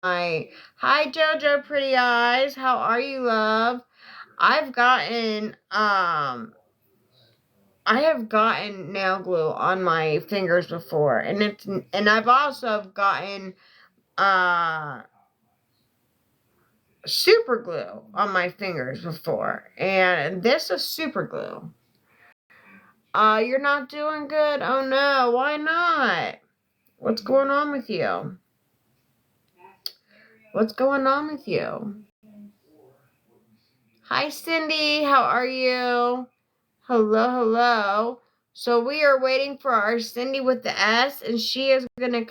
Hi Jojo Pretty Eyes. How are you, love? I've gotten I have gotten nail glue on my fingers before, and I've also gotten uh super glue on my fingers before, and this is super glue. You're not doing good? Oh no, why not? What's going on with you? What's going on with you? Hi Cindy, how are you? Hello, hello. So we are waiting for our Cindy with the S, and she is gonna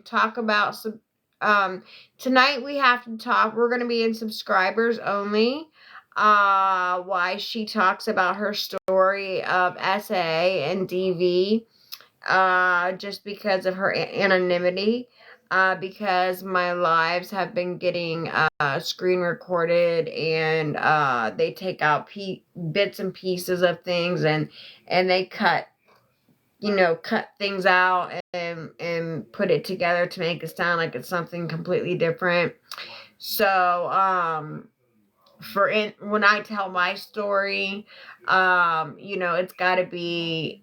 talk about some tonight we have to talk. We're gonna be in subscribers only. Why she talks about her story of SA and DV. Just because of her anonymity. Because my lives have been getting screen recorded, and they take out bits and pieces of things, and they cut things out and put it together to make it sound like it's something completely different. So when I tell my story,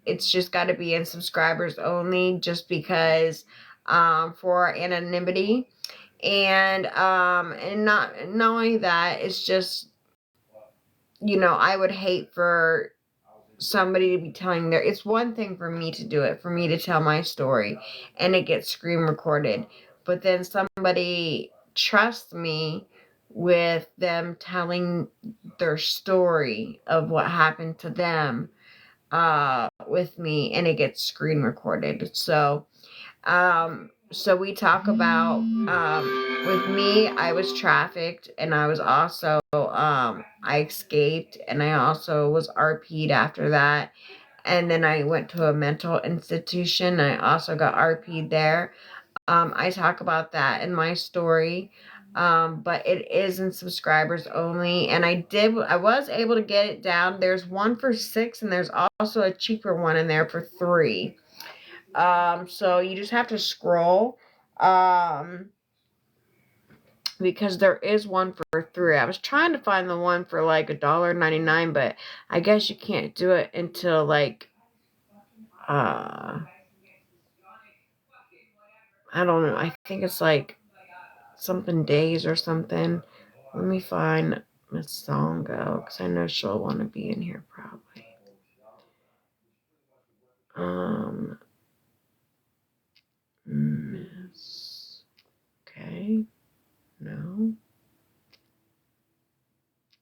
it's just gotta be in subscribers only, just because for anonymity. And not only that, it's just, I would hate for somebody to be telling it's one thing for me to do it, for me to tell my story, and it gets screen recorded, but then somebody trusts me with them telling their story of what happened to them with me, and it gets screen recorded. So we talk about, with me, I was trafficked, and I was also, I escaped, and I also was RP'd after that. And then I went to a mental institution. I also got RP'd there. I talk about that in my story. But it is in subscribers only. And I was able to get it down. There's one for $6, and there's also a cheaper one in there for $3. So you just have to scroll. Because there is one for $3. I was trying to find the one for like $1.99, but I guess you can't do it until like I don't know. I think it's like something days or something. Let me find Miss Songo, because I know she'll want to be in here probably. Miss. Okay. No.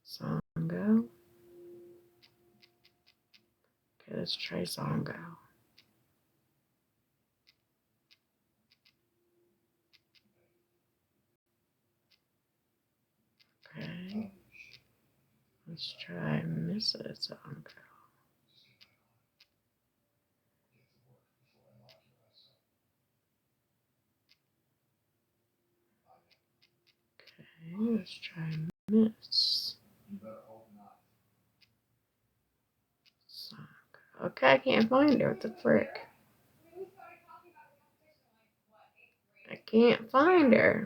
Songo. Okay, let's try Songo. Okay. Let's try Mrs. Songo. Okay, let's try Miss Songo. Okay, I can't find her. What the frick? I can't find her.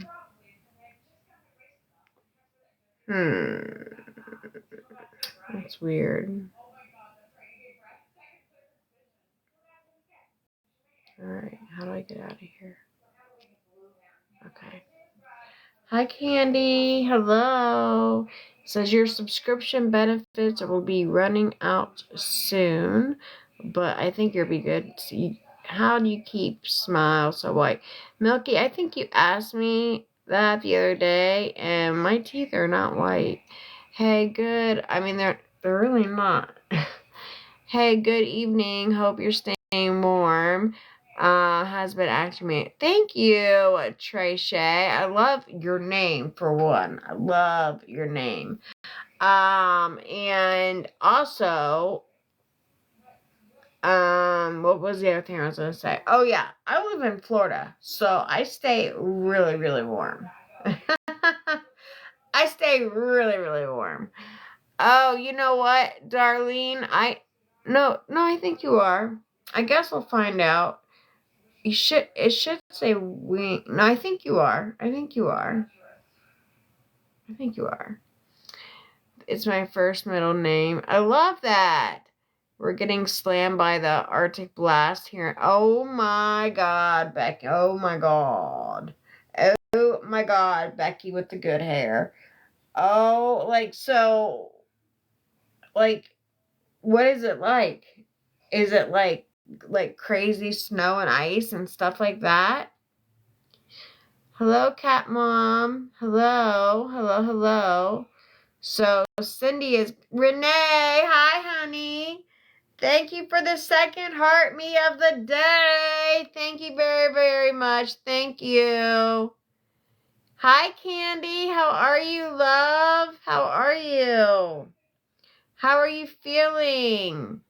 That's weird. Alright, how do I get out of here? Okay. Hi, Candy. Hello. It says your subscription benefits will be running out soon, but I think you'll be good. How do you keep smile so white? Milky, I think you asked me that the other day, and my teeth are not white. Hey, good. I mean, they're really not. Hey, good evening. Hope you're staying warm. Has been activated. Thank you, Trey Shay. I love your name, for one. I love your name. And also, what was the other thing I was gonna say? Oh yeah, I live in Florida, so I stay really, really warm. I stay really, really warm. Oh, you know what, Darlene? No, I think you are. I guess we'll find out. It should say Wink. No, I think you are. I think you are. It's my first middle name. I love that. We're getting slammed by the Arctic blast here. Oh my God, Becky. Oh my God. Oh my God, Becky with the good hair. Oh, what is it like? Is it like crazy snow and ice and stuff like that? Hello, Cat Mom. Hello. So Cindy is Renee. Hi, honey. Thank you for the second heart me of the day. Thank you very, very much. Thank you. Hi, Candy. How are you, love? How are you? How are you feeling?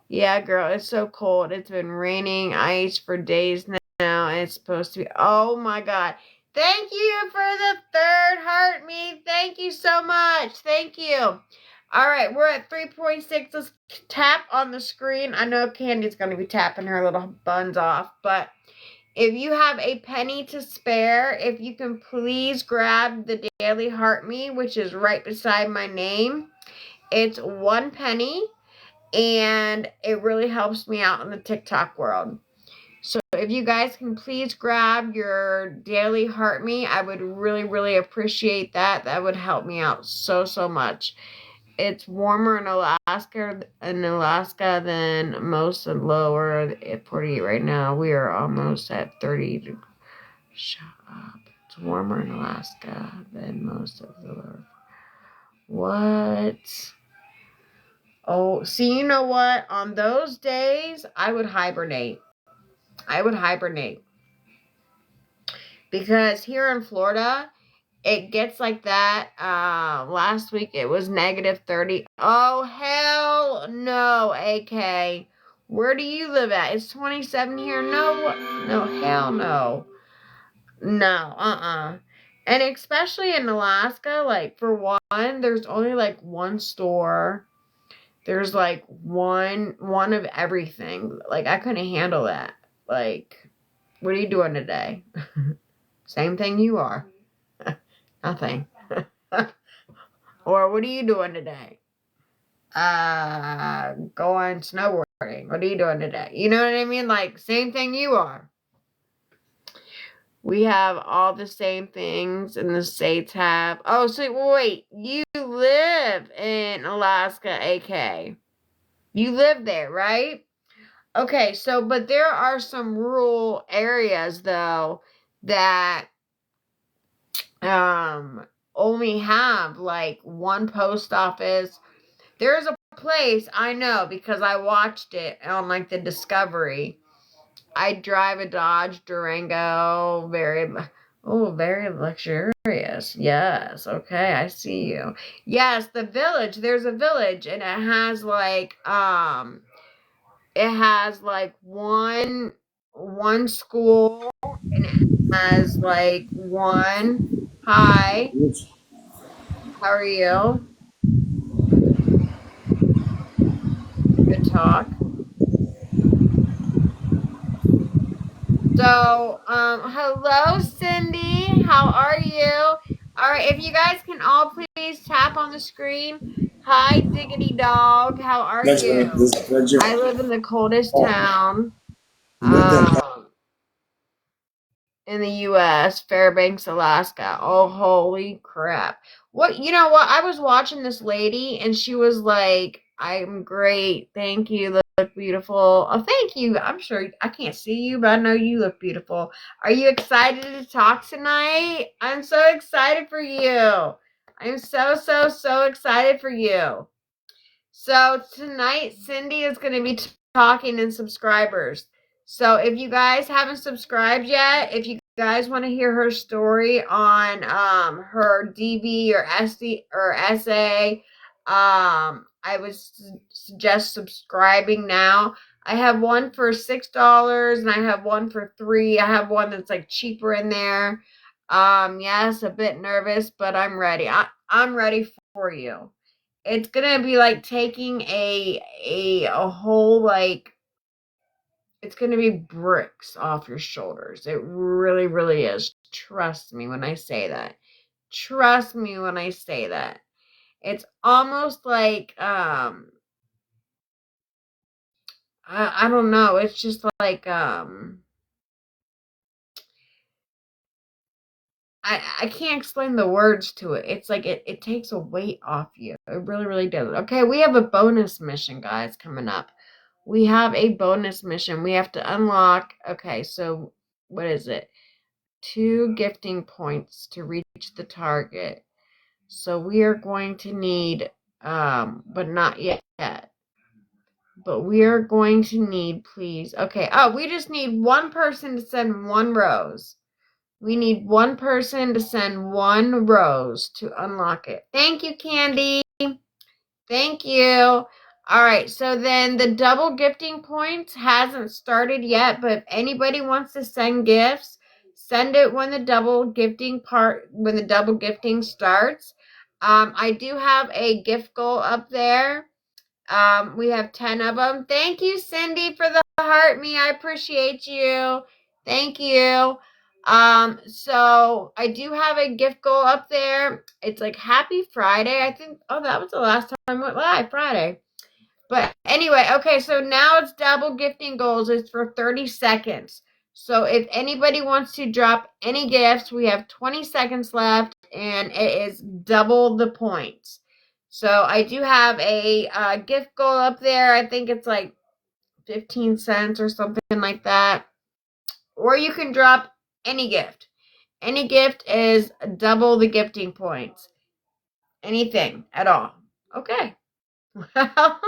Yeah, girl, it's so cold. It's been raining ice for days now, and it's supposed to be. Oh my God. Thank you for the third heart me. Thank you so much. Thank you. All right, we're at 3.6. Let's tap on the screen. I know Candy's going to be tapping her little buns off, but if you have a penny to spare, if you can please grab the Daily Heart Me, which is right beside my name. It's 1 penny, and it really helps me out in the TikTok world. So if you guys can please grab your Daily Heart Me, I would really, really appreciate that. That would help me out so, so much. It's warmer in Alaska than most of lower at 48 right now. We are almost at 30. Shut up. It's warmer in Alaska than most of the lower. What? Oh, see, you know what? On those days, I would hibernate. Because here in Florida, it gets like that. Last week it was -30. Oh, hell no, AK. Where do you live at? It's 27 here. No, hell no. No. And especially in Alaska, like, for one, there's only like one store. There's like one of everything. Like, I couldn't handle that. Like, what are you doing today? Same thing you are. Nothing. Or what are you doing today? Going snowboarding. What are you doing today? You know what I mean? Like, same thing you are. We have all the same things in the States have. Oh, so wait, you live in Alaska, AK. You live there, right? Okay, so, but there are some rural areas, though, that only have, like, one post office. There's a place, I know, because I watched it on, like, the Discovery. I drive a Dodge Durango, very luxurious. Yes, okay, I see you. Yes, the village, there's a village, and it has like one school, and it has like one. Hi, how are you? Good talk. So, hello, Cindy. How are you? All right, if you guys can all please tap on the screen. Hi, Diggity Dog. How are you? I live in the coldest town. In the U.S., Fairbanks, Alaska. Oh, holy crap. You know what? I was watching this lady, and she was like, I'm great. Thank you. Look beautiful. Oh, thank you. I'm sure I can't see you, but I know you look beautiful. Are you excited to talk tonight? I'm so excited for you. I'm so, so, so excited for you. So tonight, Cindy is going to be talking in subscribers. So if you guys haven't subscribed yet, if you guys want to hear her story on her DV or SD or SA, I would suggest subscribing now. I have one for $6 and I have one for $3. I have one that's like cheaper in there. Yes, a bit nervous, but I'm ready. I'm ready for you. It's gonna be like taking a whole, like, it's going to be bricks off your shoulders. It really, really is. Trust me when I say that. Trust me when I say that. It's almost like, I don't know. It's just like, I can't explain the words to it. It's like it takes a weight off you. It really, really does. Okay, we have a bonus mission, guys, coming up. We have a bonus mission. We have to unlock. Okay, so what is it? 2 gifting points to reach the target. So we are going to need, but not yet. But we are going to need, please. Okay. Oh, we just need one person to send 1 rose. We need one person to send 1 rose to unlock it. Thank you, Candy. Thank you. All right, so then the double gifting points hasn't started yet, but if anybody wants to send gifts, send it when the double gifting starts. I do have a gift goal up there. We have 10 of them. Thank you, Cindy, for the heart me. I appreciate you. Thank you. So I do have a gift goal up there. It's like Happy Friday. I think, oh, that was the last time I went live, Friday. But anyway, okay, so now it's double gifting goals. It's for 30 seconds. So if anybody wants to drop any gifts, we have 20 seconds left, and it is double the points. So I do have a gift goal up there. I think it's like 15 cents or something like that. Or you can drop any gift. Any gift is double the gifting points. Anything at all. Okay. Well,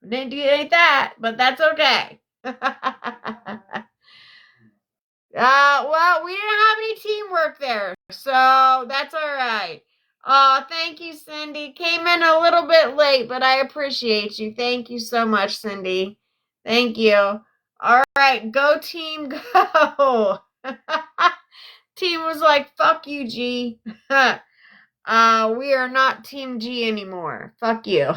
didn't do it like that, but that's okay. Well, we didn't have any teamwork there, so that's all right. Thank you, Cindy. Came in a little bit late, but I appreciate you. Thank you so much, Cindy. Thank you. All right, go team, go. Team was like, fuck you, G. We are not Team G anymore. Fuck you.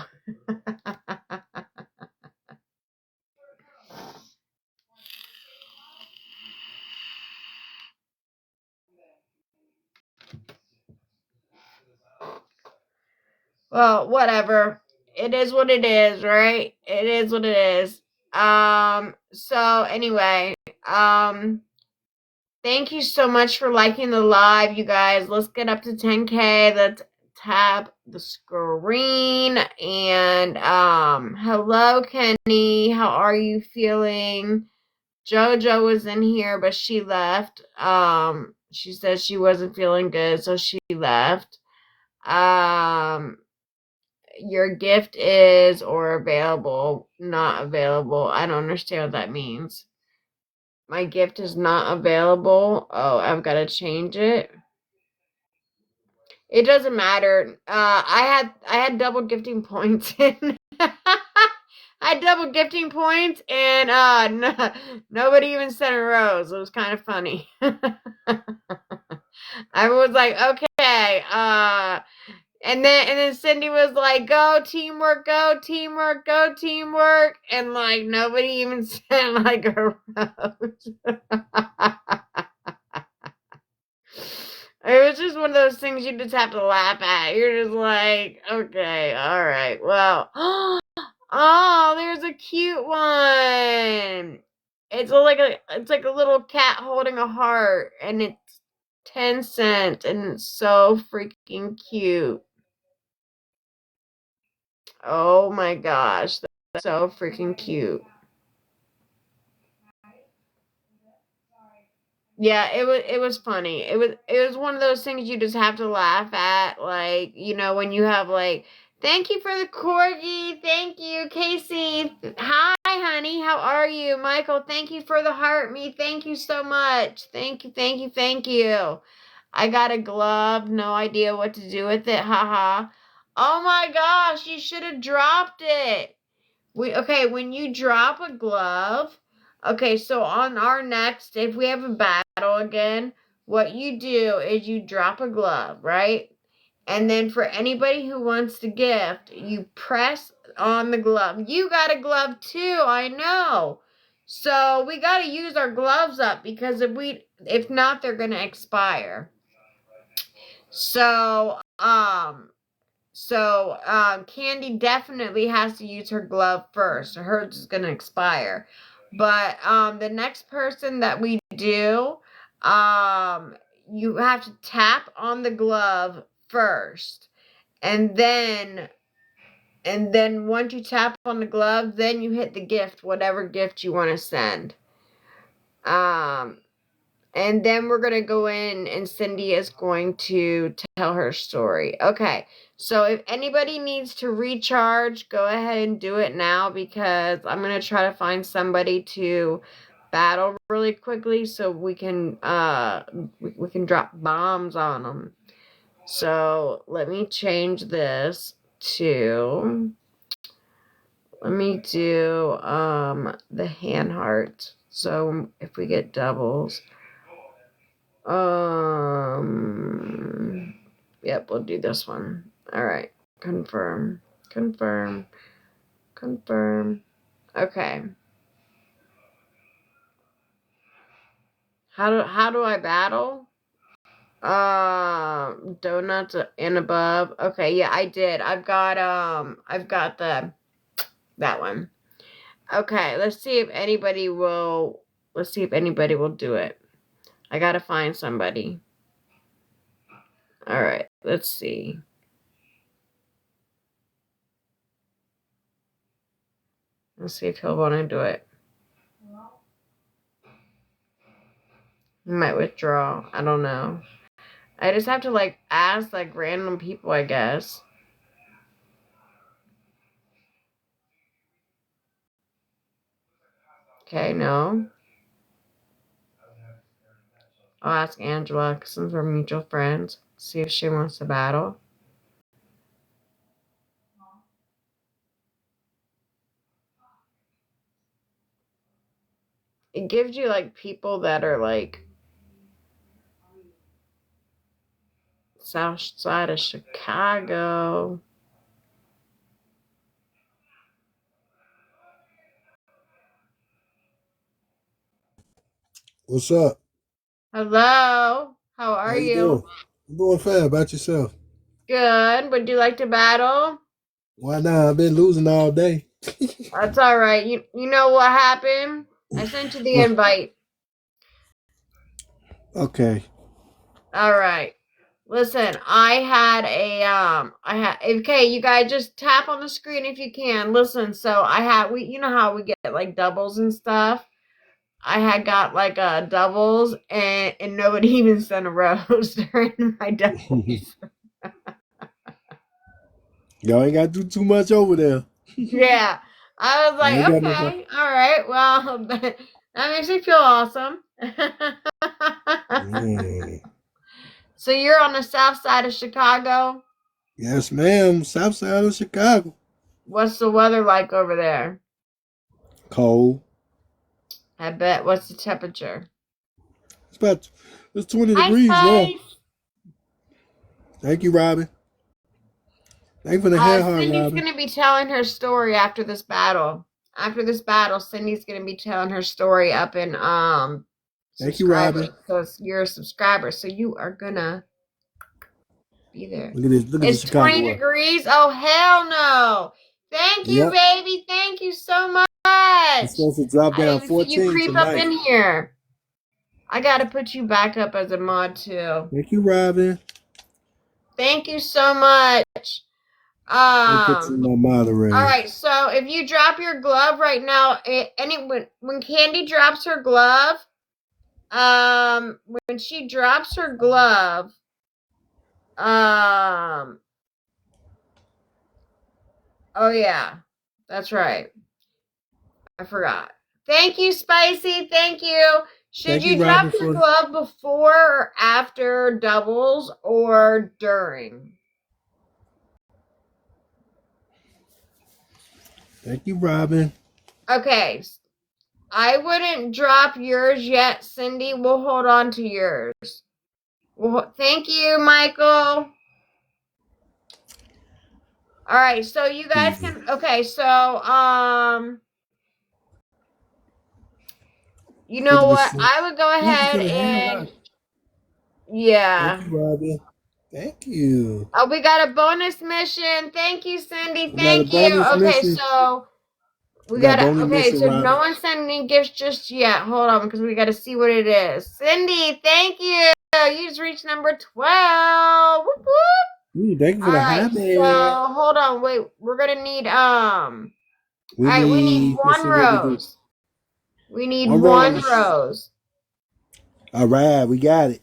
Well, whatever. It is what it is, right? It is what it is. So anyway, thank you so much for liking the live, you guys. Let's get up to 10K. Let's tap the screen. And, hello, Kenny. How are you feeling? JoJo was in here, but she left. She said she wasn't feeling good, so she left. Your gift is or available, not available. I don't understand what that means. My gift is not available. Oh, I've got to change it. It doesn't matter. I had double gifting points in. I had double gifting points, and nobody even sent a rose. It was kind of funny. I was like, okay, and then Cindy was like, go teamwork, go teamwork, go teamwork. And like nobody even sent like a rose. It was just one of those things you just have to laugh at. You're just like, okay, all right, well. Oh, there's a cute one. It's like a little cat holding a heart, and it's 10 cents, and it's so freaking cute. Oh my gosh, that's so freaking cute. Yeah, it was funny. It was one of those things you just have to laugh at, like, when you have like, thank you for the corgi, thank you, Casey. Hi, honey, how are you? Michael, thank you for the heart me. Thank you so much. Thank you, thank you, thank you. I got a glove, no idea what to do with it. Haha. Oh my gosh, you should have dropped it. When you drop a glove, okay, so on our next, if we have a battle again, what you do is you drop a glove, right? And then for anybody who wants to gift, you press on the glove. You got a glove too, I know. So we got to use our gloves up because if not, they're going to expire. So, Candy definitely has to use her glove first. Hers is going to expire. But, the next person that we do, you have to tap on the glove first. And then once you tap on the glove, then you hit the gift, whatever gift you want to send. And then we're going to go in and Cindy is going to tell her story. Okay, so if anybody needs to recharge, go ahead and do it now because I'm going to try to find somebody to battle really quickly so we can drop bombs on them. So let me change this to... Let me do the hand heart. So if we get doubles... Yep, we'll do this one. All right. Confirm. Okay. How do I battle? Donuts and above. Okay, yeah, I did. I've got that one. Okay, let's see if anybody will do it. I gotta find somebody. All right, let's see. Let's see if he'll want to do it. He might withdraw. I don't know. I just have to ask random people, I guess. Okay, no. I'll ask Angela since we're mutual friends. See if she wants to battle. It gives you people that are south side of Chicago. What's up? Hello. How are How you you? doing? I'm doing fine. About yourself? Good. Would you like to battle? Why not? I've been losing all day. That's all right. You know what happened? I sent you the invite. Okay. All right. Listen, okay, you guys just tap on the screen if you can. Listen, so you know how we get doubles and stuff? I had got doubles and nobody even sent a rose during my doubles. Y'all ain't got to do too much over there. Yeah. I was I ain't like, got no problem. okay, all right, well, that makes me feel awesome. Mm. So you're on the south side of Chicago? Yes, ma'am. South side of Chicago. What's the weather like over there? Cold. I bet. What's the temperature? It's 20 Hi, degrees now. Spice. Thank you, Robin. Thank you for the hand heart, Cindy's Robin. going to be telling her story after this battle. After this battle, Cindy's going to be telling her story up in Thank you, Robin. subscribers. So you're a subscriber, so you are going to be there. Look at this. Look at the It's Chicago 20 weather. degrees? Oh, hell no. Thank you, Yep. baby. Thank you so much. It's supposed to drop I down didn't even see you 14 creep up tonight. in here. I got to put you back up as a mod, too. Thank you, Robin. Thank you so much. Let me put you in my moderator. All right, so if you drop your glove right now, when Candy drops her glove, when she drops her glove, oh yeah, that's right. I forgot. Thank you, Spicy. Thank you. Should Thank you, you drop Robin, your for glove before or after doubles or during? Thank you, Robin. Okay, I wouldn't drop yours yet, Cindy. We'll hold on to yours. Well, thank you, Michael. All right, so you guys can. Okay, so You know what? 50%. I would go Thank you for ahead the hand. and Thank yeah. you, Robin. Thank you. Oh, we got a bonus mission. Thank you, Cindy. We got a Thank you. bonus Okay, mission. so we We got a gotta. bonus Okay, mission, so no Robin. one's sending gifts just yet. Hold on, because we gotta see what it is. Cindy, thank you. You just reached number 12. Whoop, whoop. Thank you for All the right, habit. so hold on. Wait, we're gonna need We All right, we need need. Let's one see what we do. rose. We need One one rose. rose. All right, we got it.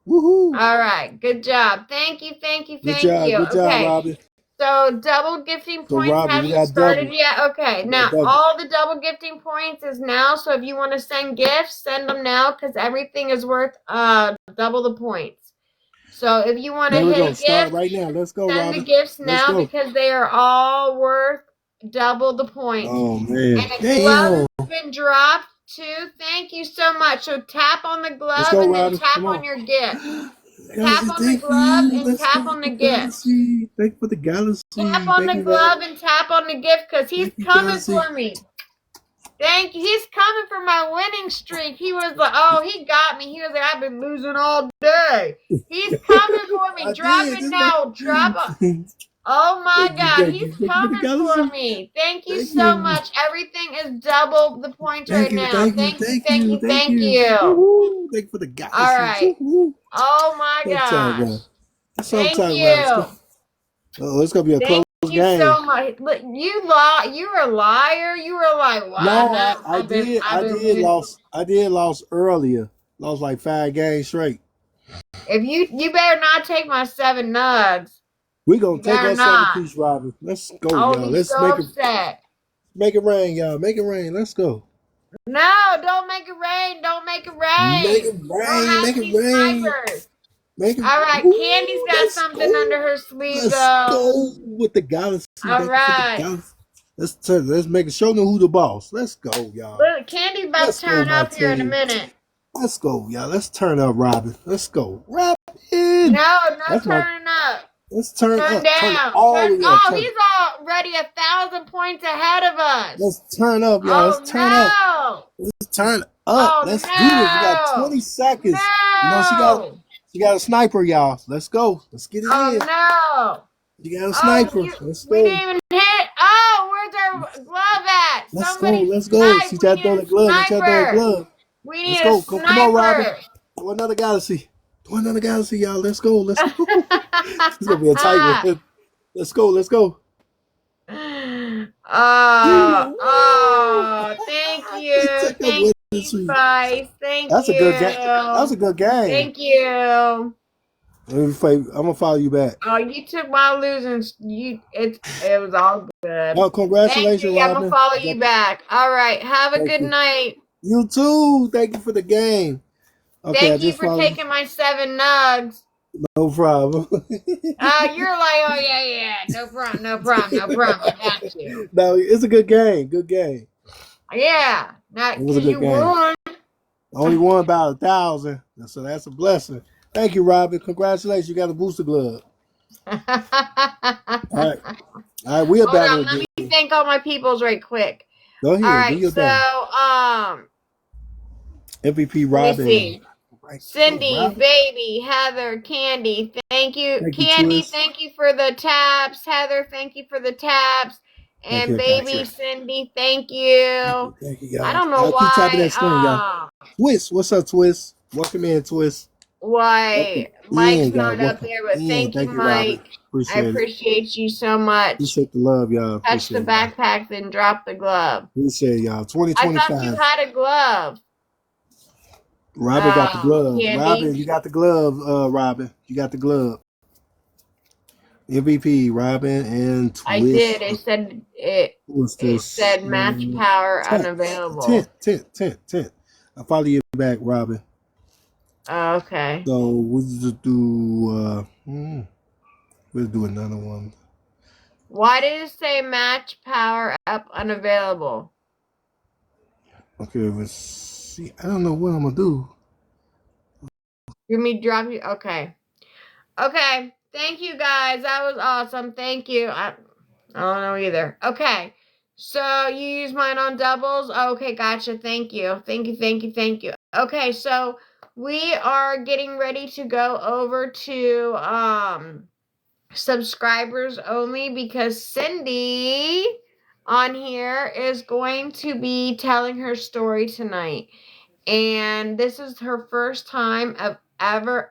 Woohoo! All right, good job. Thank you, thank you, Good thank job. you. Good job, Okay, Robin. so double gifting So, points Robin, we hasn't got started double. yet. Okay, We got now double. all the double gifting points is now. So if you want to send gifts, send them now because everything is worth double the points. So if you want to There we hit go. a Start gift, right now. Let's go, send the Robin. gifts Let's now go. because they are all worth double the points. Oh, man. And a Damn. glove has been dropped too. Thank you so much. So tap on the Let's glove go, and then Robin. tap Come on on. your gift. Tap Galaxy, on the thank glove you. and Let's go tap with on the the gift. Galaxy. Thank you for the Tap Galaxy. on Thank the you, glove Robin. and tap on the gift because he's Thank you, coming Galaxy. for me. Thank you. He's coming for my winning streak. He was like, oh, he got me. He was like, I've been losing all day. He's coming for me. I Drop did. it Just now. Drop it. Oh my God, Thank he's you. Thank you for the coming for Galaxy. me. Thank you Thank so you. much. Everything is double the points Thank right you. now. Thank you. Thank you, Thank thank you. you, Thank thank you. you. Woo-hoo. Thank you for the All Galaxy. right. Woo-hoo. Oh my That's all gosh. right. That's all Thank time, Robin. you. Oh, it's gonna be a Thank close you game. so much. Look, you were a liar. You were like, well, No, I I've been did lost earlier. Lost like 5 games straight. If you better not take my 7 nugs. We gonna You take better our not. 7 piece, Robin. Let's go, I'll y'all. be Let's so upset. make it rain, y'all. Make it rain. Let's go. No, don't make it rain. Don't make it Make it rain. Don't rain. have Make it any rain. snipers. Make it. All right, Candy's Woo, got let's something go. under her sleeve Let's though. go with the Galaxy. All Thank you for the right. Galaxy. Let's make it show them who the boss. Let's go, y'all. Look, Candy's about Let's to go, turn my up here in a team. minute. Let's go, y'all. Let's turn up, Robin. Let's go, Robin. No That's my. turning up. Let's turn Turn up. Turn down. all the way up. Oh, he's already 1,000 points ahead of us. Let's turn up, y'all. Let's Oh turn up. no. Let's turn up. Oh Let's do this. We got 20 seconds. You know, no. she got a sniper, y'all. Let's go. Let's get it Oh in. no. She got a sniper. Let's We go. didn't even hit. Oh, where's our glove at? Let's go. Somebody Let's go. snipe. She We tried to need throw a the glove. She tried to throw the sniper. glove. We Let's need a go. Come on, Robin. sniper. To another galaxy. To another galaxy, y'all. Let's go. Let's go. It's gonna be a tight one. Let's go. Let's go. Thank They you. took a Thank winning you, streak. Spice. Thank That's a you. good game. That was a good game. Thank you. I'm gonna follow you back. Oh, you took my losing. It was all good. Oh, Thank congratulations, you. I'm gonna Robin. follow you back. All right. Have a Thank good you. night. You too. Thank you for the game. Okay, I Thank you just for followed you. taking my 7 nugs. No problem. You're like, oh yeah, no problem, I got you. No, it's a good game. Good game. Yeah, not It was a because good you game. won. I only won about 1,000, so that's a blessing. Thank you, Robin. Congratulations. You got a booster glove. All right. All right, we'll Hold battle on, let again. me thank all my peoples right quick. Go ahead. All Do right, your thing. MVP let Robin. me see. Right. Cindy, Robin. Baby, Heather, Candy, thank you. Thank you, Candy, Twist. thank you for the taps. Heather, thank you for the taps. And Baby, Cindy, thank you. Thank you, y'all. I don't know Y'all keep tapping that screen, y'all. why. Twist, what's up, Twist? Welcome in, Twist. Why Mike's not up there, but thank you, Mike. I appreciate you so much. Appreciate the love, y'all. Touch the backpack, then drop the glove. Appreciate y'all. 2025. I thought you had a glove. Robin got the glove. Candy. Robin, you got the glove, Robin. You got the glove. MVP, Robin, and Twist. I did. It said it said match power unavailable. 10. I'll follow you back, Robin. Okay. So we'll just do we'll do another one. Why did it say match power up unavailable? Okay, let's see. I don't know what I'm gonna do. You want me to drop you? Okay. Okay. Thank you guys. That was awesome. Thank you. I don't know either. Okay. So you use mine on doubles? Okay, gotcha. Thank you. Thank you, thank you, thank you. Okay, so we are getting ready to go over to subscribers only because Cindy on here is going to be telling her story tonight. And this is her first time of ever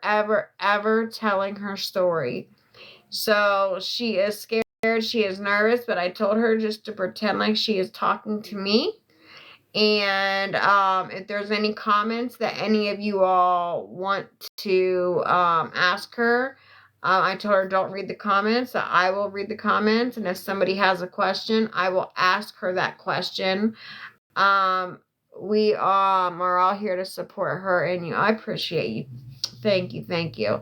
telling her story. So she is scared, she is nervous, but I told her just to pretend like she is talking to me. And if there's any comments that any of you all want to ask her, I told her don't read the comments. I will read the comments, and if somebody has a question, I will ask her that question. Um, we are all here to support her and you. I appreciate you. Thank you, thank you.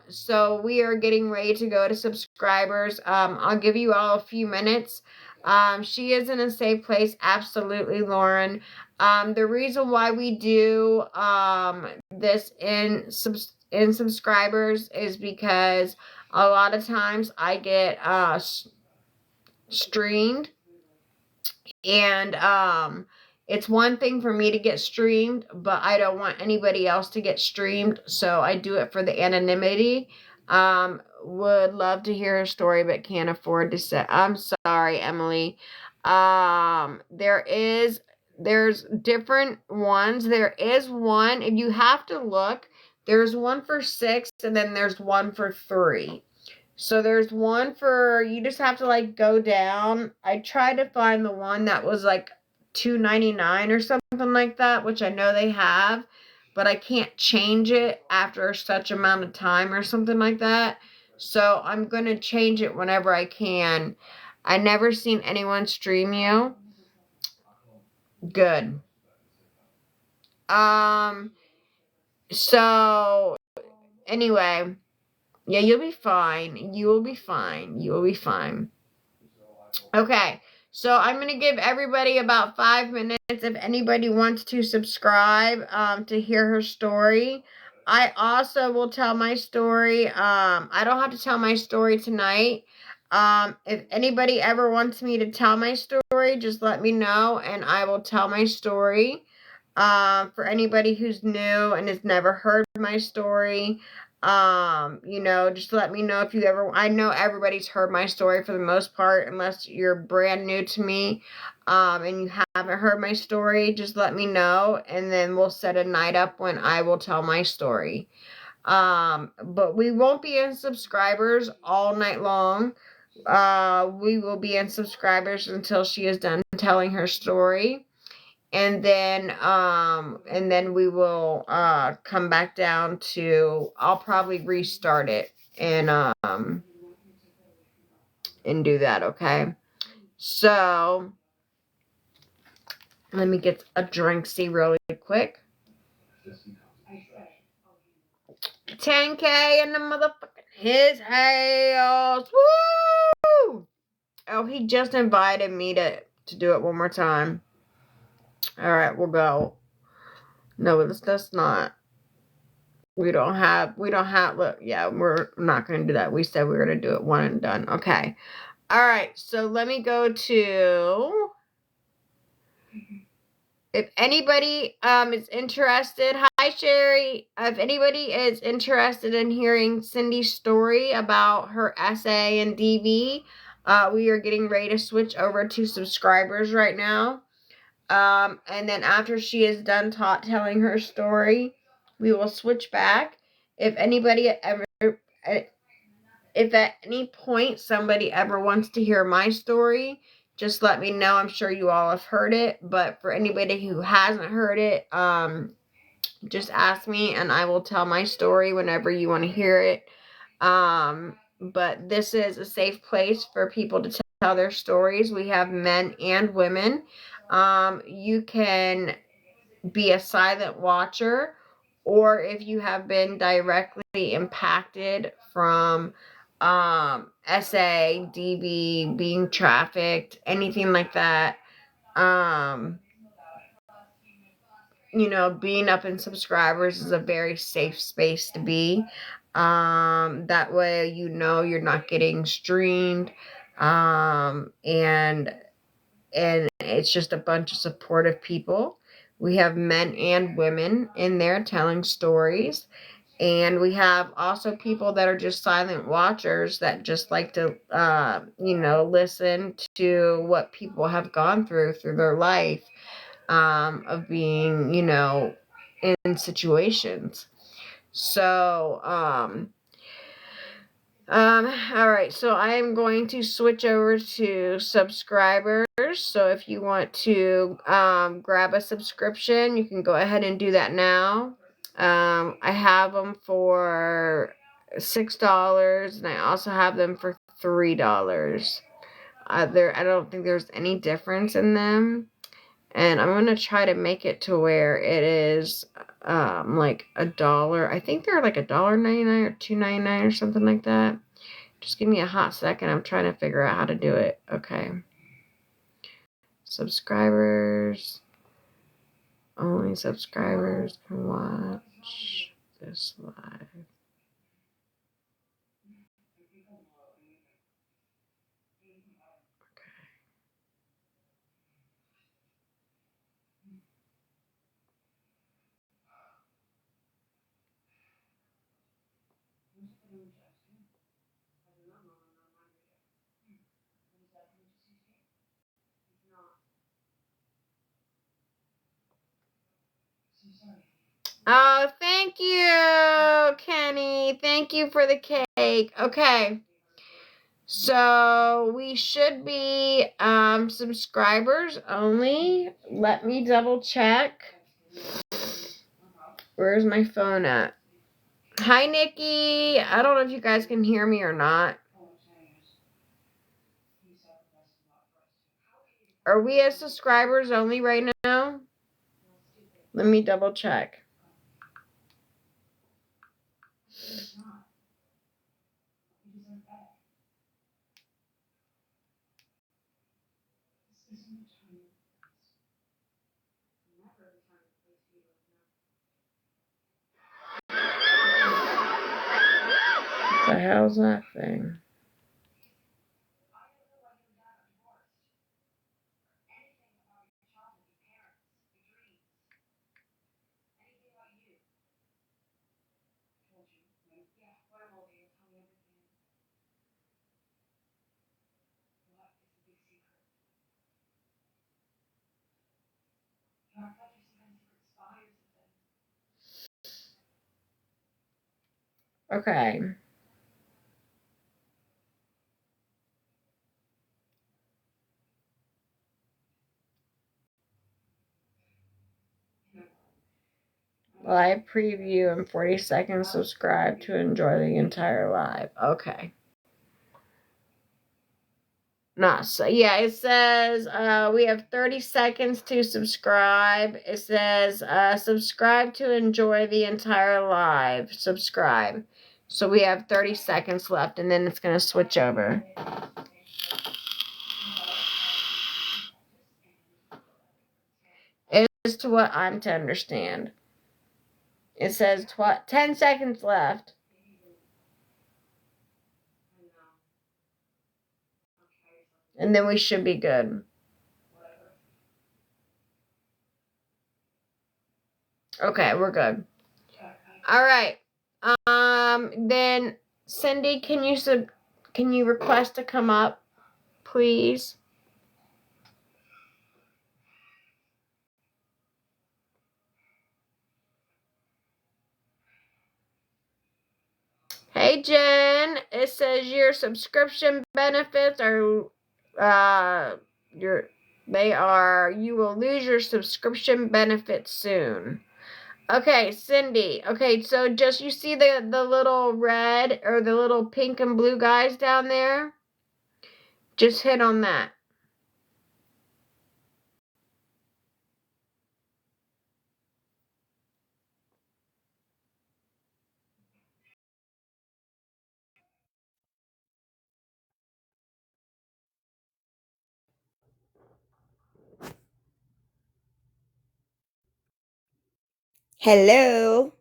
So we are getting ready to go to subscribers. I'll give you all a few minutes. She is in a safe place, absolutely, Lauren. The reason why we do this in subscribers is because a lot of times I get streamed, and it's one thing for me to get streamed, but I don't want anybody else to get streamed, so I do it for the anonymity. Would love to hear her story, but can't afford to say. I'm sorry, Emily. There's different ones. There is one, and you have to look. There's one for 6, and then there's one for 3. So there's one for, you just have to like go down. I tried to find the one that was like $2.99 or something like that, which I know they have, but I can't change it after such amount of time or something like that. So I'm going to change it whenever I can. I never seen anyone stream you. Good. So anyway, yeah, you'll be fine. You will be fine. You will be fine. Okay, so I'm going to give everybody about 5 minutes if anybody wants to subscribe to hear her story. I also will tell my story. I don't have to tell my story tonight. If anybody ever wants me to tell my story, just let me know and I will tell my story. For anybody who's new and has never heard my story, just let me know if you ever. I know everybody's heard my story for the most part, unless you're brand new to me, and you haven't heard my story. Just let me know, and then we'll set a night up when I will tell my story. But we won't be in subscribers all night long. We will be in subscribers until she is done telling her story. And then we will come back down to, I'll probably restart it and do that, okay? So let me get a drink, see really quick. 10K in the motherfucking his house. Woo! Oh, he just invited me to do it one more time. All right, we'll go. No, that's not. We don't have, look, yeah, we're not going to do that. We said we were going to do it one and done. Okay. All right. So let me go to, if anybody is interested. Hi, Sherry. If anybody is interested in hearing Cindy's story about her essay and DV, we are getting ready to switch over to subscribers right now. And then after she is done telling her story, we will switch back. If anybody ever, if at any point somebody ever wants to hear my story, just let me know. I'm sure you all have heard it, but for anybody who hasn't heard it, just ask me and I will tell my story whenever you want to hear it. But this is a safe place for people to tell their stories. We have men and women. You can be a silent watcher, or if you have been directly impacted from SA, DV, being trafficked, anything like that, being up in subscribers is a very safe space to be. That way, you're not getting streamed, and and it's just a bunch of supportive people. We have men and women in there telling stories. And we have also people that are just silent watchers that just like to, listen to what people have gone through their life, of being, in situations. So, all right, so I am going to switch over to subscribers. So if you want to grab a subscription, you can go ahead and do that now. I have them for $6, and I also have them for $3. I don't think there's any difference in them, and I'm gonna try to make it to where it is like $1. I think they're like $1.99 or $2.99 or something like that. Just give me a hot second. I'm trying to figure out how to do it. Okay. Subscribers. Only subscribers can watch this live. Oh, thank you, Kenny. Thank you for the cake. Okay. So we should be subscribers only. Let me double check. Where's my phone at? Hi, Nikki. I don't know if you guys can hear me or not. Are we as subscribers only right now? Let me double check. What the hell's that thing? Okay. Live preview in 40 seconds. Subscribe to enjoy the entire live. Okay. Not so. Yeah, it says we have 30 seconds to subscribe. It says subscribe to enjoy the entire live. Subscribe. So we have 30 seconds left, and then it's going to switch over. As to what I'm to understand. It says 10 seconds left. And then we should be good. Okay, we're good. All right. Then Cindy, can you request to come up, please? Hey Jen, it says your subscription benefits are you will lose your subscription benefits soon. Okay, Cindy. Okay, so just you see the little red or the little pink and blue guys down there? Just hit on that. Hello.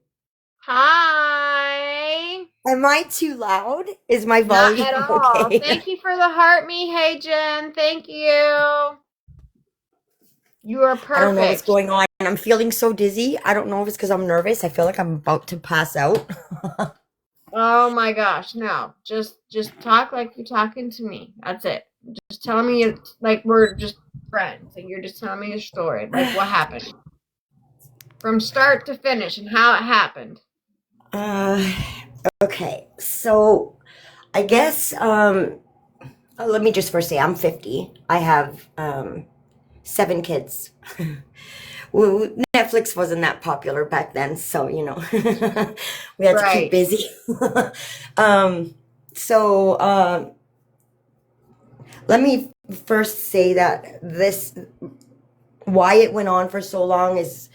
Hi. Am I too loud? Is my Not volume at all. okay? Thank you for the heart me. Hey Jen. Thank you. You are I don't know what's perfect. going on. I'm feeling so dizzy. I don't know if it's because I'm nervous. I feel like I'm about to pass out. Oh my gosh, no. Just talk like you're talking to me. That's it. Just tell me like we're just friends and you're just telling me your story. Like what happened. From start to finish and how it happened. Uh, okay. So I guess let me just first say I'm 50. I have 7 kids. Well, Netflix wasn't that popular back then, so we had to keep Right. busy. um, so let me first say that this why it went on for so long is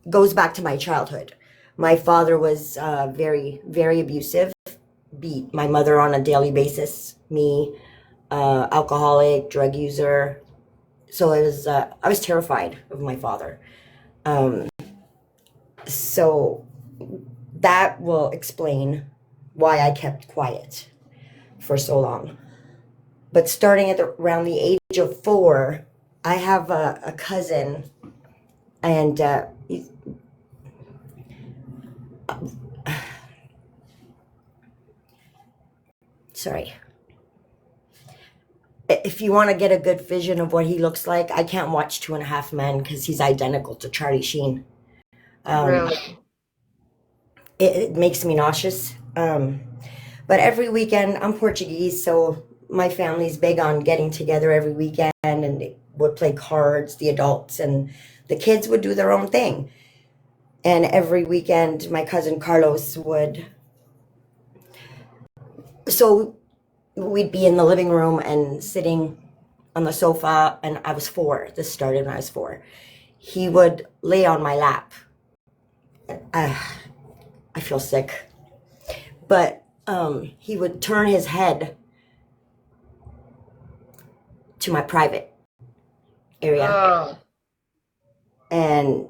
goes back to my childhood. My father was very, very abusive, beat my mother on a daily basis, me, alcoholic, drug user. So I was terrified of my father. Um, so that will explain why I kept quiet for so long. But starting around the age of 4, I have a cousin, and sorry. If you want to get a good vision of what he looks like, I can't watch Two and a Half Men because he's identical to Charlie Sheen. Um, Really. it makes me nauseous. But every weekend, I'm Portuguese, so my family's big on getting together every weekend, and they would play cards, the adults, and the kids would do their own thing. And every weekend, my cousin Carlos would. So we'd be in the living room and sitting on the sofa, and I was 4. This started when I was 4. He would lay on my lap. Uh, I feel sick. But he would turn his head to my private area. Oh. And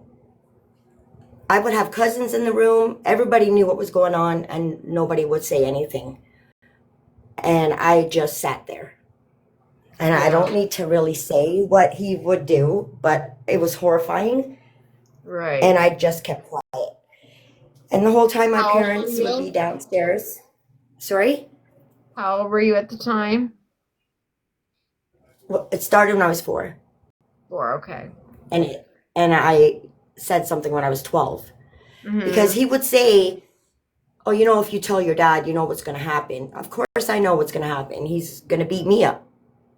I would have cousins in the room. Everybody knew what was going on, and nobody would say anything. And I just sat there. And I Yeah. don't need to really say what he would do, but it was horrifying. Right. And I just kept quiet. And the whole time my How old were parents would be you? downstairs. Sorry? How old were you at the time? Well, it started when I was 4. 4, okay. And and I said something when I was 12. Because Mm-hmm. he would say, "Oh, if you tell your dad, you know what's going to happen." Of course I know what's going to happen. He's going to beat me up,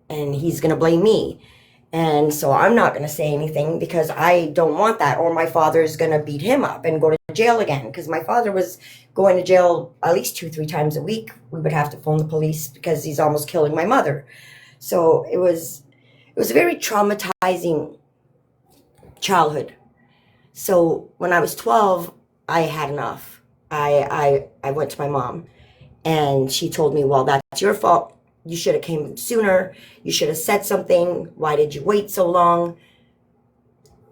and he's going to blame me. And so I'm not going to say anything because I don't want that, or my father's going to beat him up and go to jail again, because my father was going to jail at least 2-3 times a week. We would have to phone the police because he's almost killing my mother. So it was a very traumatizing childhood. So when I was 12, I had enough. I went to my mom, and she told me, "Well, that's your fault. You should have came sooner. You should have said something. Why did you wait so long?"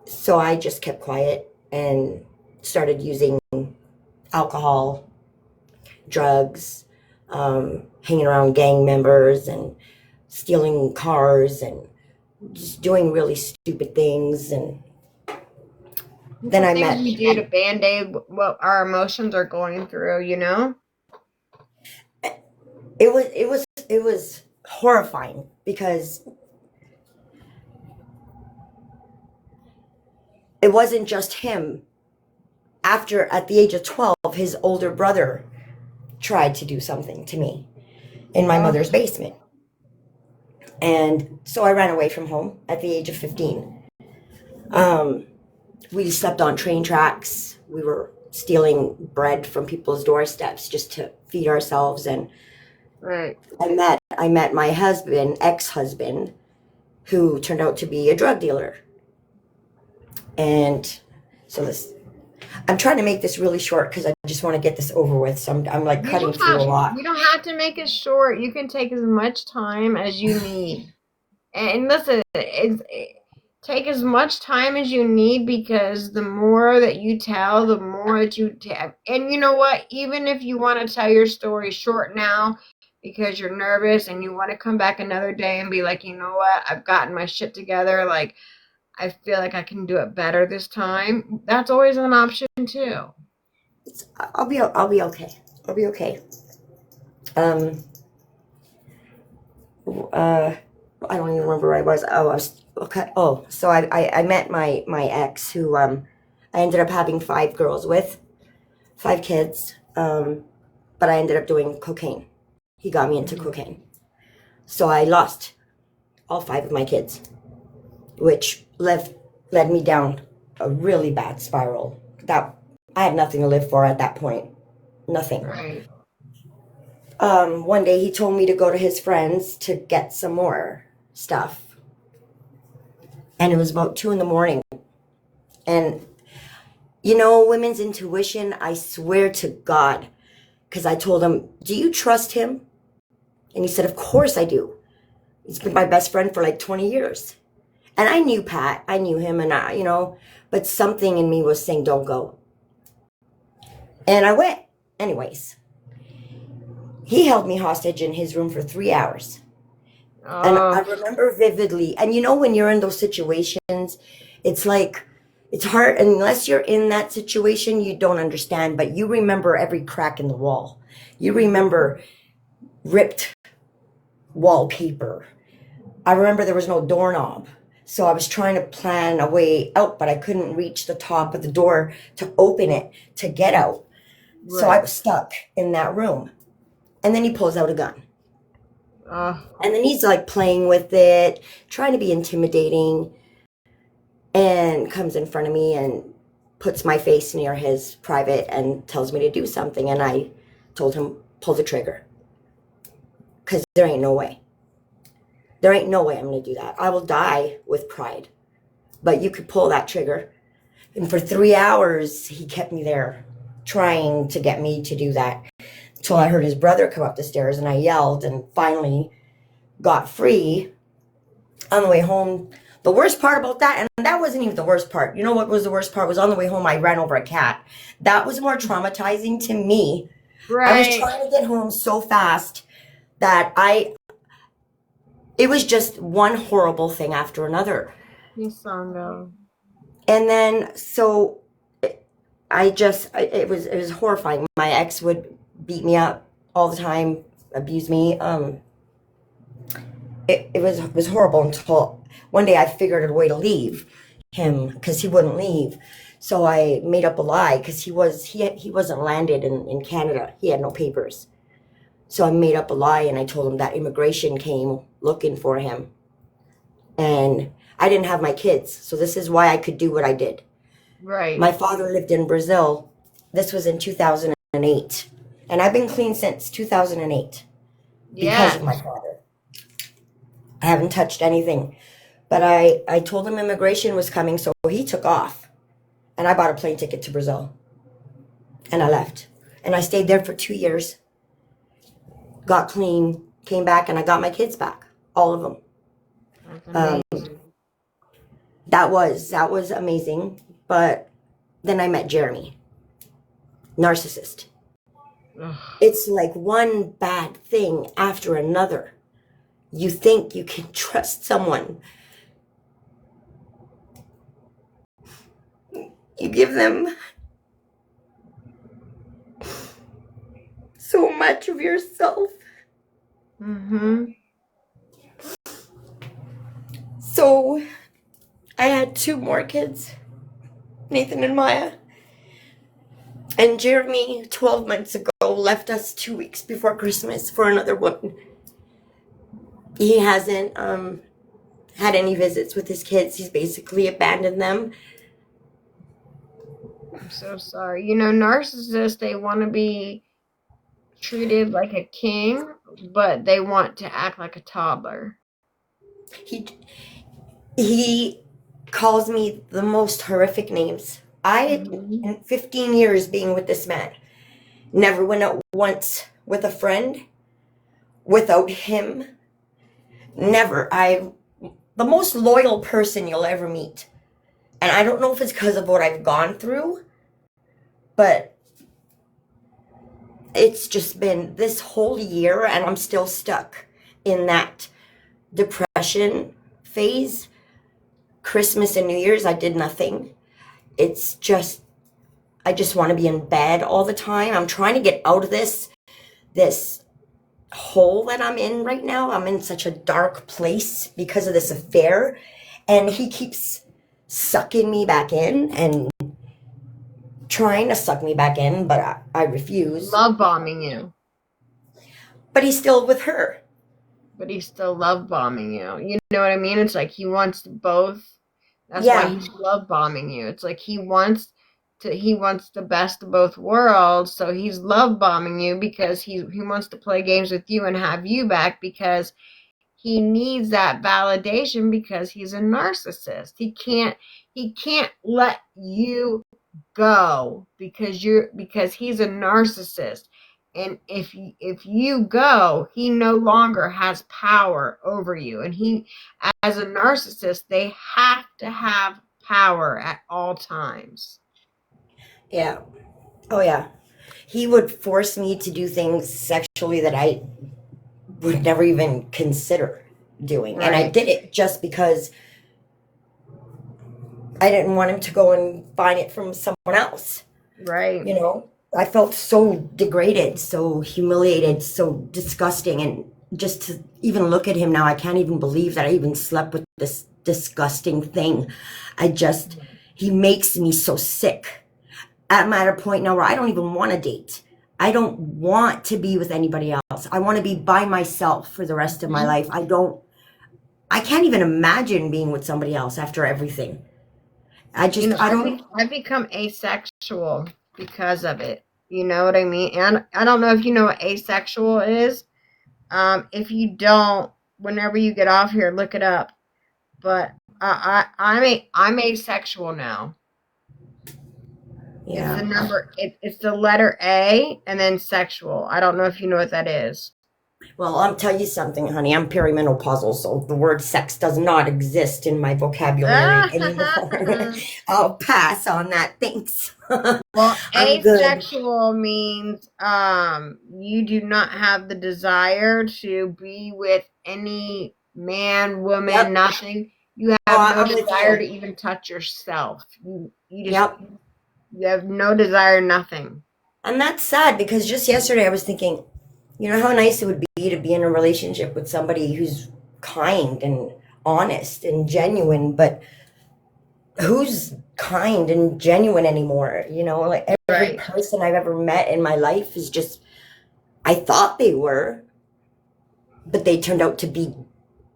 So I just kept quiet and started using alcohol, drugs, hanging around gang members, and stealing cars, and just doing really stupid things. And It's then the I things met we do to band-aid what our emotions are going through, you know? it was horrifying because it wasn't just him. After, at the age of 12, his older brother tried to do something to me in my Oh, mother's basement. And so I ran away from home at the age of 15. Um, we slept on train tracks. We were stealing bread from people's doorsteps just to feed ourselves. And right. I met my husband, ex-husband, who turned out to be a drug dealer. And so I'm trying to make this really short because I just want to get this over with. So I'm like You cutting don't through have a lot. you don't have to make it short. You can take as much time as you need. And listen, take as much time as you need because the more that you tell, the more that you tell. And you know what? Even if you want to tell your story short now because you're nervous and you want to come back another day and be like, you know what? I've gotten my shit together. Like, I feel like I can do it better this time. That's always an option too. I'll be okay. I'll be okay. Um, I don't even remember where I was. Oh, I was okay. Oh, so I met my ex who I ended up having 5 girls with, 5 kids. But I ended up doing cocaine. He got me into cocaine. So I lost all 5 of my kids, which led me down a really bad spiral. That I had nothing to live for at that point. Nothing. Right. One day he told me to go to his friends to get some more stuff. And it was about 2 a.m. And you know, women's intuition, I swear to God, because I told him, do you trust him? And he said, of course I do. He's been my best friend for like 20 years. And I knew Pat. I knew him, and but something in me was saying, don't go. And I went. Anyways, he held me hostage in his room for 3 hours. And I remember vividly. And you know, when you're in those situations, it's like, it's hard. Unless you're in that situation, you don't understand. But you remember every crack in the wall. You remember ripped wallpaper. I remember there was no doorknob. So I was trying to plan a way out, but I couldn't reach the top of the door to open it, to get out. Right. So I was stuck in that room. And then he pulls out a gun. And then he's like playing with it, trying to be intimidating, and comes in front of me and puts my face near his private and tells me to do something. And I told him, pull the trigger. Because there ain't no way. There ain't no way I'm going to do that. I will die with pride. But you could pull that trigger. And for 3 hours, he kept me there, trying to get me to do that. Until I heard his brother come up the stairs, and I yelled and finally got free on the way home. The worst part about that, and that wasn't even the worst part. You know what was the worst part? Was on the way home, I ran over a cat. That was more traumatizing to me. Right. I was trying to get home so fast that it was just one horrible thing after another. And then, so it was horrifying. My ex would beat me up all the time, abuse me. It was horrible until one day I figured a way to leave him because he wouldn't leave. So I made up a lie because he wasn't landed in Canada. He had no papers. So I made up a lie and I told him that immigration came looking for him. And I didn't have my kids. So this is why I could do what I did. Right. My father lived in Brazil. This was in 2008. And I've been clean since 2008 because of my father. I haven't touched anything. But I told him immigration was coming, so he took off. And I bought a plane ticket to Brazil. And I left. And I stayed there for 2 years. Got clean, came back, and I got my kids back. All of them. That was amazing. But then I met Jeremy. Narcissist. It's like one bad thing after another. You think you can trust someone. You give them so much of yourself. So I had 2 more kids, Nathan and Maya. And Jeremy, 12 months ago, left us 2 weeks before Christmas for another woman. He hasn't had any visits with his kids. He's basically abandoned them. I'm so sorry. You know, narcissists, they want to be treated like a king, but they want to act like a toddler. He calls me the most horrific names. In 15 years being with this man, never went out once with a friend without him. Never. The most loyal person you'll ever meet. And I don't know if it's because of what I've gone through, but it's just been this whole year and I'm still stuck in that depression phase. Christmas and New Year's, I did nothing. It's just, I just want to be in bed all the time. I'm trying to get out of this hole that I'm in right now. I'm in such a dark place because of this affair, and he keeps sucking me back in and trying to suck me back in, but I refuse. Love bombing you. But he's still with her. But he's still love bombing you. You know what I mean? It's like he wants both. That's Yeah. why he's love bombing you. It's like he wants the best of both worlds, so he's love bombing you because he wants to play games with you and have you back because he needs that validation because he's a narcissist. He can't let you go because he's a narcissist. And if you go, he no longer has power over you. And he, as a narcissist, they have to have power at all times. Yeah. Oh, yeah. He would force me to do things sexually that I would never even consider doing. Right. And I did it just because I didn't want him to go and find it from someone else. Right. You know, I felt so degraded, so humiliated, so disgusting. And just to even look at him now, I can't even believe that I even slept with this disgusting thing. He makes me so sick. I'm at a point now where I don't even want to date. I don't want to be with anybody else. I want to be by myself for the rest of my life. I can't even imagine being with somebody else after everything. I've become asexual because of it. You know what I mean? And I don't know if you know what asexual is. If you don't, whenever you get off here, look it up. But I'm asexual now. Yeah. It's the letter A and then sexual. I don't know if you know what that is. Well, I'll tell you something, honey. I'm perimenopausal, so the word sex does not exist in my vocabulary anymore. I'll pass on that. Thanks. Well, asexual means you do not have the desire to be with any man, woman, nothing. You have no desire to even touch yourself. You just you have no desire, nothing. And that's sad because just yesterday I was thinking, you know how nice it would be to be in a relationship with somebody who's kind and honest and genuine, but who's kind and genuine anymore? You know, like every person I've ever met in my life is just, I thought they were, but they turned out to be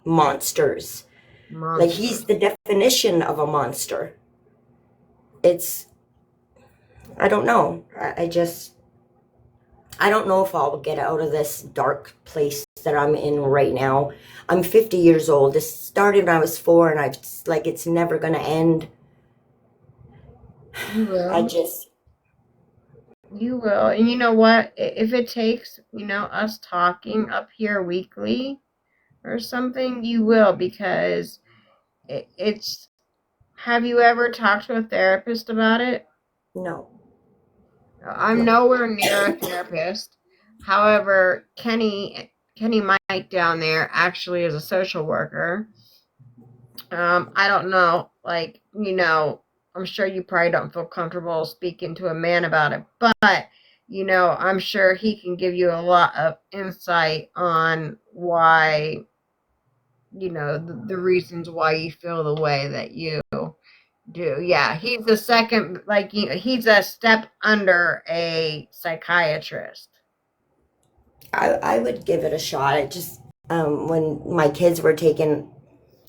monsters. Like he's the definition of a monster. I don't know. I don't know if I'll get out of this dark place that I'm in right now. I'm 50 years old. This started when I was 4, and it's never going to end. You will. You will. And you know what? If it takes, us talking up here weekly or something, you will, because it's... Have you ever talked to a therapist about it? No. I'm nowhere near a therapist. However, Kenny Mike down there actually is a social worker. I don't know, I'm sure you probably don't feel comfortable speaking to a man about it, but I'm sure he can give you a lot of insight on why, the reasons why you feel the way that you do. Yeah, he's the second, he's a step under a psychiatrist. I would give it a shot. It just, when my kids were taken,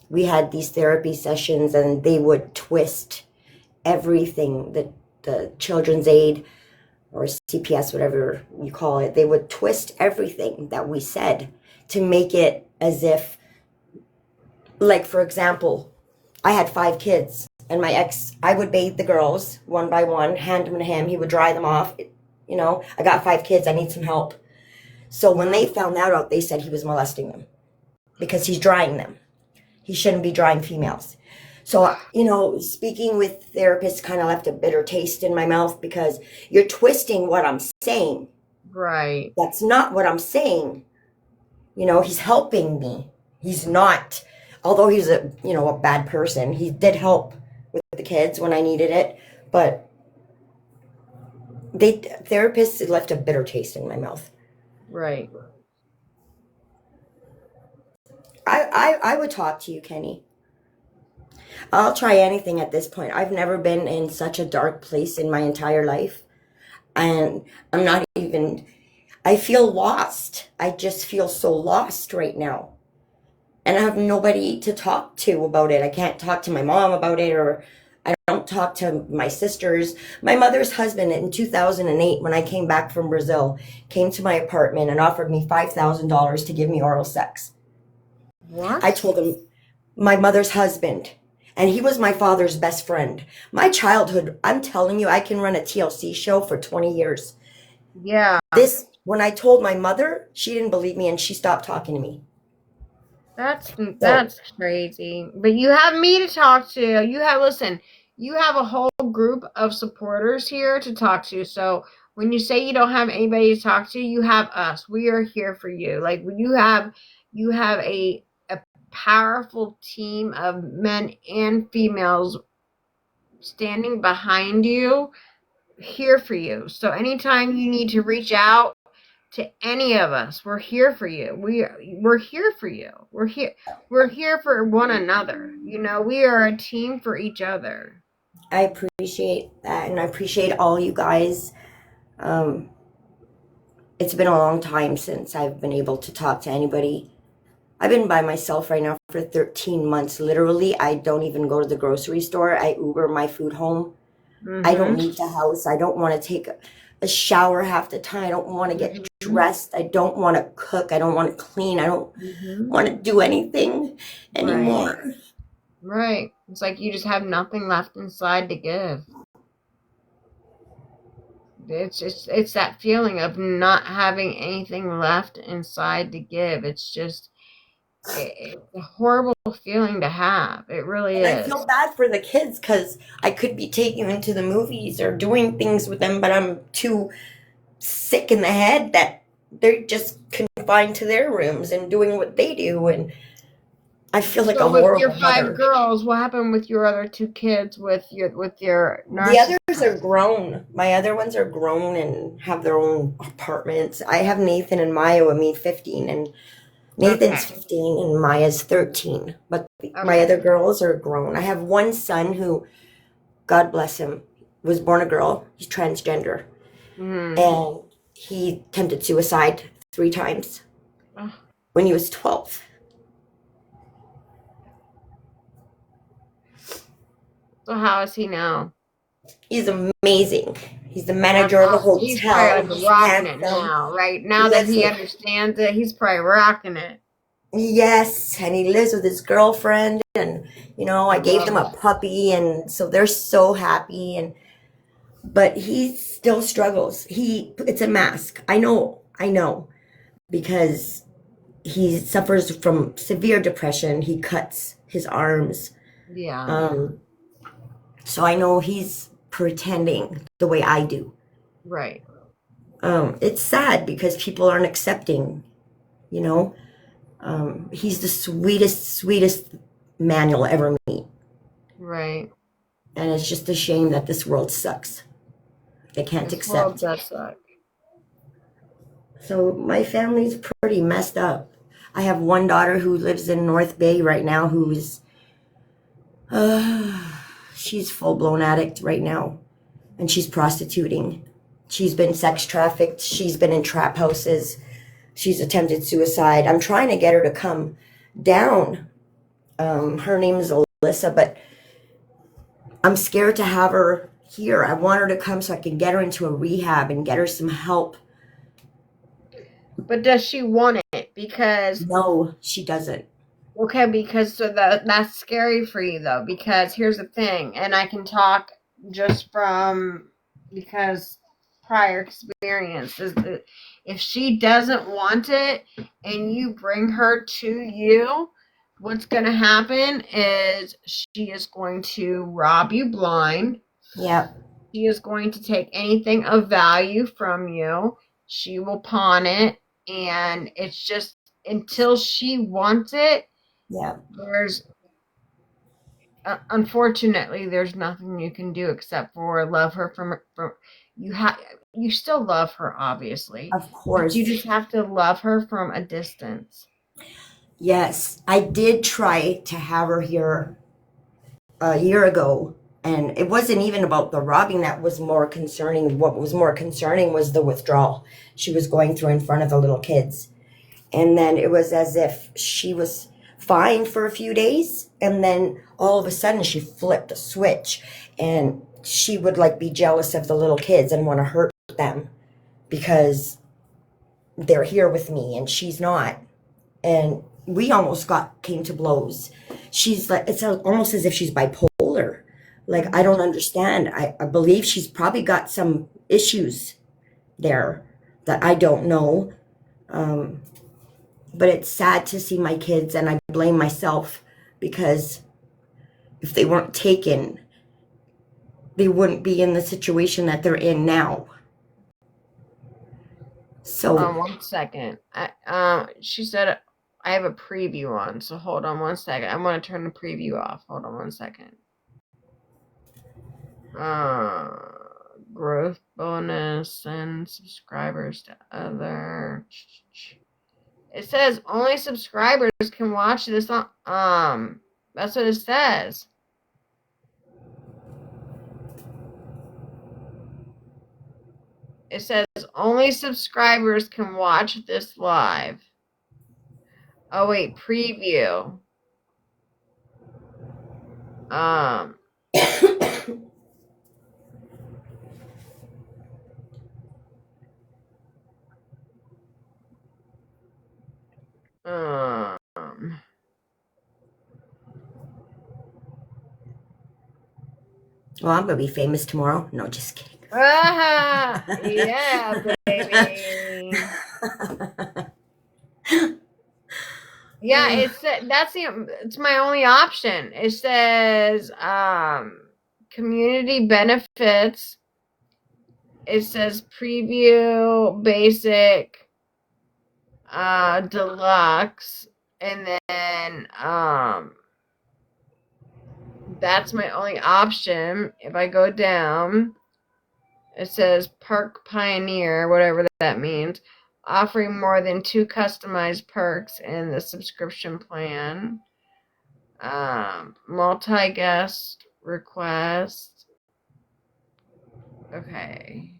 we had these therapy sessions, and they would twist everything that the children's aid or CPS, whatever you call it, they would twist everything that we said to make it as if, like, for example, I had 5 kids. And my ex, I would bathe the girls one by one, hand them to him. He would dry them off. I got 5 kids. I need some help. So when they found that out, they said he was molesting them because he's drying them. He shouldn't be drying females. So, speaking with therapists kind of left a bitter taste in my mouth because you're twisting what I'm saying. Right. That's not what I'm saying. He's helping me. He's not Although he's a bad person, he did help with the kids when I needed it, but therapists left a bitter taste in my mouth. Right. I would talk to you, Kenny. I'll try anything at this point. I've never been in such a dark place in my entire life. And I'm not even, I feel lost. I just feel so lost right now. And I have nobody to talk to about it. I can't talk to my mom about it, or I don't talk to my sisters. My mother's husband in 2008, when I came back from Brazil, came to my apartment and offered me $5,000 to give me oral sex. What? I told him, my mother's husband, and he was my father's best friend. My childhood, I'm telling you, I can run a TLC show for 20 years. Yeah. When I told my mother, she didn't believe me and she stopped talking to me. That's crazy. But you have me to talk to. You have a whole group of supporters here to talk to. So when you say you don't have anybody to talk to, you have us. We are here for you. Like you have a powerful team of men and females standing behind you, here for you. So anytime you need to reach out to any of us, we're here for you. We're here for you. We're here for one another. We are a team for each other. I appreciate that, and I appreciate all you guys. It's been a long time since I've been able to talk to anybody. I've been by myself right now for 13 months. Literally, I don't even go to the grocery store. I Uber my food home. I don't leave the house. I don't want to take a shower half the time. I don't want to get dressed. I don't want to cook. I don't want to clean. I don't want to do anything anymore. Right. It's like you just have nothing left inside to give. It's that feeling of not having anything left inside to give. It's a horrible feeling to have. It really is. I feel bad for the kids because I could be taking them to the movies or doing things with them, but I'm too sick in the head that they're just confined to their rooms and doing what they do, and I feel like a horrible with your five mother. girls, what happened with your other two kids with your The others are grown. My other ones are grown and have their own apartments. I have Nathan and Maya with me, 15, and Nathan's 15 and Maya's 13. But my other girls are grown. I have one son who, God bless him, was born a girl. He's transgender. And he attempted suicide 3 times when he was 12. So how is he now? He's amazing. He's the manager of the hotel. He's probably rocking it now, right? Now that he understands it, he's probably rocking it. Yes, and he lives with his girlfriend, and I gave them a puppy, and so they're so happy. But he still struggles. It's a mask. I know, because he suffers from severe depression. He cuts his arms. Yeah. So I know he's pretending the way I do. Right. It's sad because people aren't accepting, he's the sweetest man you'll ever meet. Right. And it's just a shame that this world sucks. They can't accept. This world does suck. So my family's pretty messed up. I have one daughter who lives in North Bay right now who's she's full-blown addict right now, and she's prostituting. She's been sex trafficked. She's been in trap houses. She's attempted suicide. I'm trying to get her to come down. Her name is Alyssa, but I'm scared to have her here. I want her to come so I can get her into a rehab and get her some help. But does she want it? Because no, she doesn't. Okay, because that's scary for you though. Because here's the thing, and I can talk just because prior experience is that if she doesn't want it and you bring her to you, what's going to happen is she is going to rob you blind. Yep. She is going to take anything of value from you. She will pawn it, and it's just until she wants it, Yeah. There's unfortunately there's nothing you can do except for love her from you still love her obviously, Of but you course. just have to love her from a distance. Yes, I did try to have her here a year ago, and it wasn't even about the robbing that was more concerning. What was more concerning was the withdrawal she was going through in front of the little kids. And then it was as if she was fine for a few days, and then all of a sudden she flipped a switch, and she would like be jealous of the little kids and want to hurt them because they're here with me and she's not. And we almost came to blows. She's like, it's almost as if she's bipolar. Like, I don't understand. I believe she's probably got some issues there that I don't know. But it's sad to see my kids, and I blame myself because if they weren't taken, they wouldn't be in the situation that they're in now. So, 1 second. She said I have a preview on, so hold on 1 second. I'm gonna turn the preview off. Hold on 1 second. Growth bonus and subscribers to other. It says only subscribers can watch this on. That's what it says. It says only subscribers can watch this live. Oh wait, preview. Um. Um. well, I'm going to be famous tomorrow. No, just kidding. Yeah, baby. Yeah, it's my only option. It says community benefits. It says preview, basic, deluxe, and then that's my only option. If I go down, it says Park Pioneer, whatever that means, offering more than 2 customized perks in the subscription plan. Multi-guest request. Okay.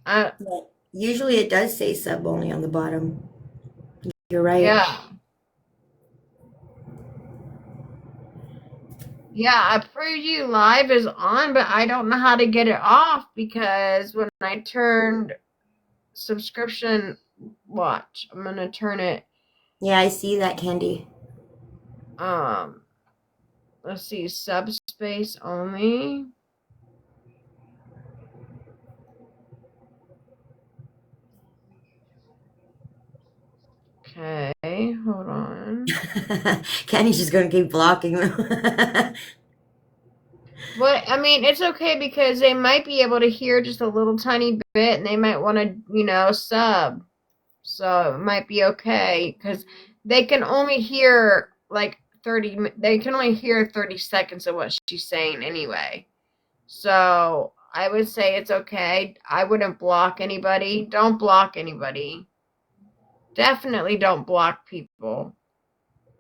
Uh, Usually it does say sub only on the bottom. You're right. yeah. Yeah, a preview live is on, but I don't know how to get it off because when I turned subscription watch, I'm gonna turn it. Yeah, I see that, Candy. Let's see, subspace only. Okay, hold on. Candy's just going to keep blocking them. But I mean, it's okay because they might be able to hear just a little tiny bit, and they might want to, sub. So it might be okay because they can only hear like 30. They can only hear 30 seconds of what she's saying anyway. So I would say it's okay. I wouldn't block anybody. Don't block anybody. Definitely don't block people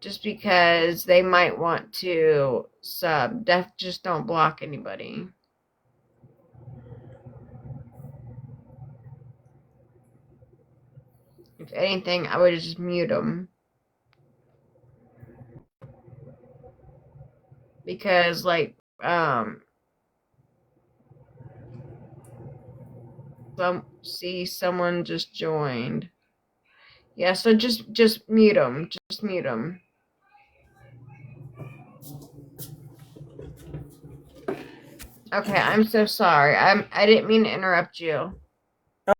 just because they might want to sub. Just don't block anybody. If anything, I would just mute them. Because, like, someone just joined. Yeah, so just mute them. Just mute them. Okay, I'm so sorry. I didn't mean to interrupt you.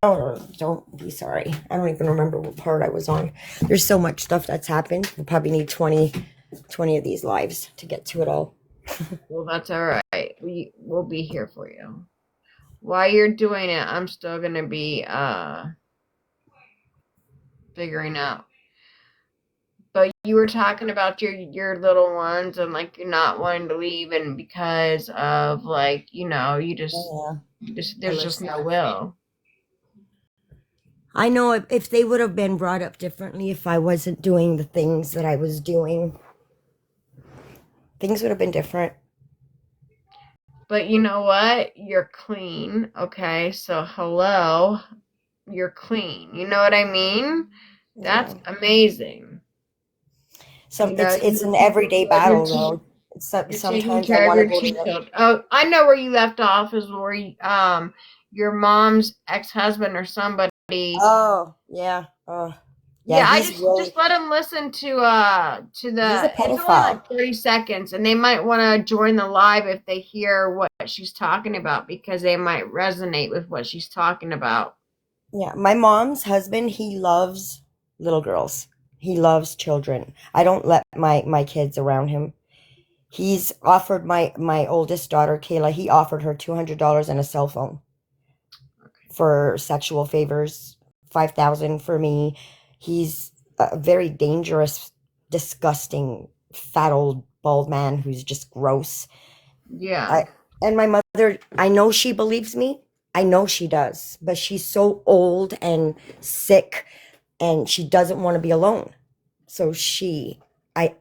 Oh, don't be sorry. I don't even remember what part I was on. There's so much stuff that's happened. We'll probably need 20 of these lives to get to it all. Well, that's all right. We'll be here for you. While you're doing it, I'm still gonna be figuring out. But you were talking about your little ones and like you're not wanting to leave, and because of like you Yeah, just I there's miss just no them. will. I know if they would have been brought up differently, if I wasn't doing the things that I was doing, things would have been different. But you know what? You're clean, okay? So hello, you're clean. You know what I mean? That's Yeah. amazing. You know, It's an everyday love your battle though. you're taking Sometimes I care of want to your go to two the. children. Oh, I know where you left off is where your mom's ex-husband or somebody. Oh yeah, yeah. Yeah, I He's just really let them listen to he's a it's only pedophile. like 30 seconds, and they might want to join the live if they hear what she's talking about, because they might resonate with what she's talking about. Yeah, my mom's husband, he loves little girls. He loves children. I don't let my kids around him. He's offered my oldest daughter Kayla. He offered her $200 and a cell phone for sexual favors, 5,000 for me. He's a very dangerous, disgusting, fat old bald man who's just gross. Yeah. I and my mother, I know she believes me. I know she does, but she's so old and sick and she doesn't want to be alone. So I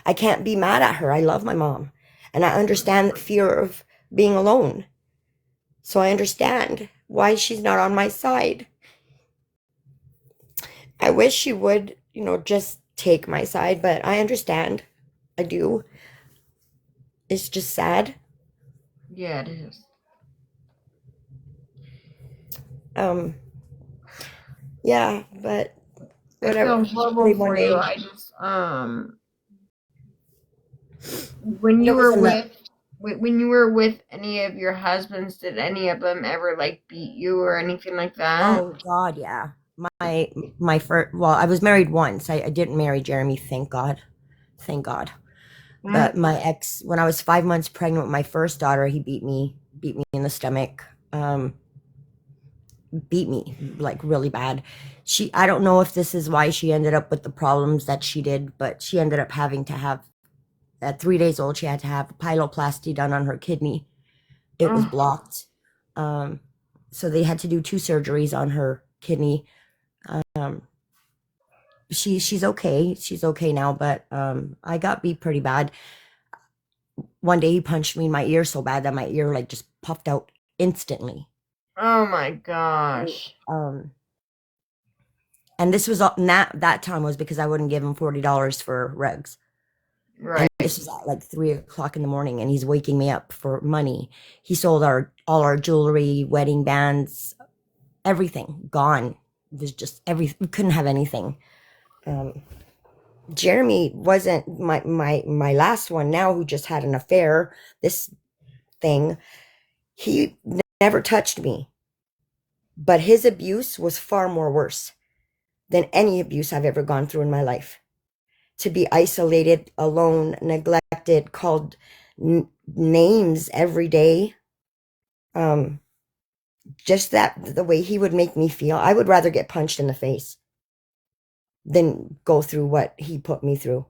I can't be mad at her. I love my mom and I understand the fear of being alone. So I understand why she's not on my side. I wish she would, just take my side, but I understand. I do. It's just sad. Yeah, it is. Um, yeah, but I whatever. feel Hopefully horrible one for you. day I just when you there was were enough. when you were with any of your husbands, did any of them ever like beat you or anything like that? Oh God, yeah. My first. Well, I was married once. I didn't marry Jeremy. Thank God. Mm. But my ex, when I was 5 months pregnant with my first daughter, he beat me in the stomach. Beat me like really bad. I don't know if this is why she ended up with the problems that she did, but she ended up having to have, at 3 days old, she had to have a piloplasty done on her kidney. It was Oh, blocked. Um, so they had to do two surgeries on her kidney. Um, she's okay. She's okay now, but I got beat pretty bad. One day he punched me in my ear so bad that my ear like just puffed out instantly. oh my gosh. Um, and this was and that time was because I wouldn't give him $40 for regs. And Right. this was at like 3 o'clock in the morning, and he's waking me up for money. He sold all our jewelry, wedding bands, everything gone. It was just we couldn't have anything. Um, Jeremy wasn't my last one now who just had an affair. This thing, he never touched me, but his abuse was far more worse than any abuse I've ever gone through in my life. To be isolated, alone, neglected, called names every day. Um, just the way he would make me feel. I would rather get punched in the face than go through what he put me through.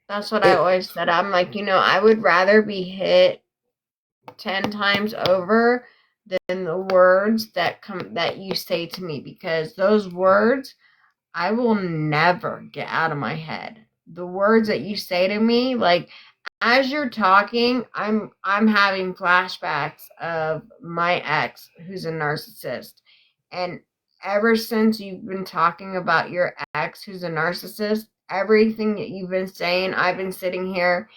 That's what I It always said. I'm like, I would rather be hit 10 times over than the words that you say to me, because those words I will never get out of my head. The words that you say to me, like as you're talking, I'm having flashbacks of my ex who's a narcissist. And ever since you've been talking about your ex who's a narcissist, everything that you've been saying, I've been sitting here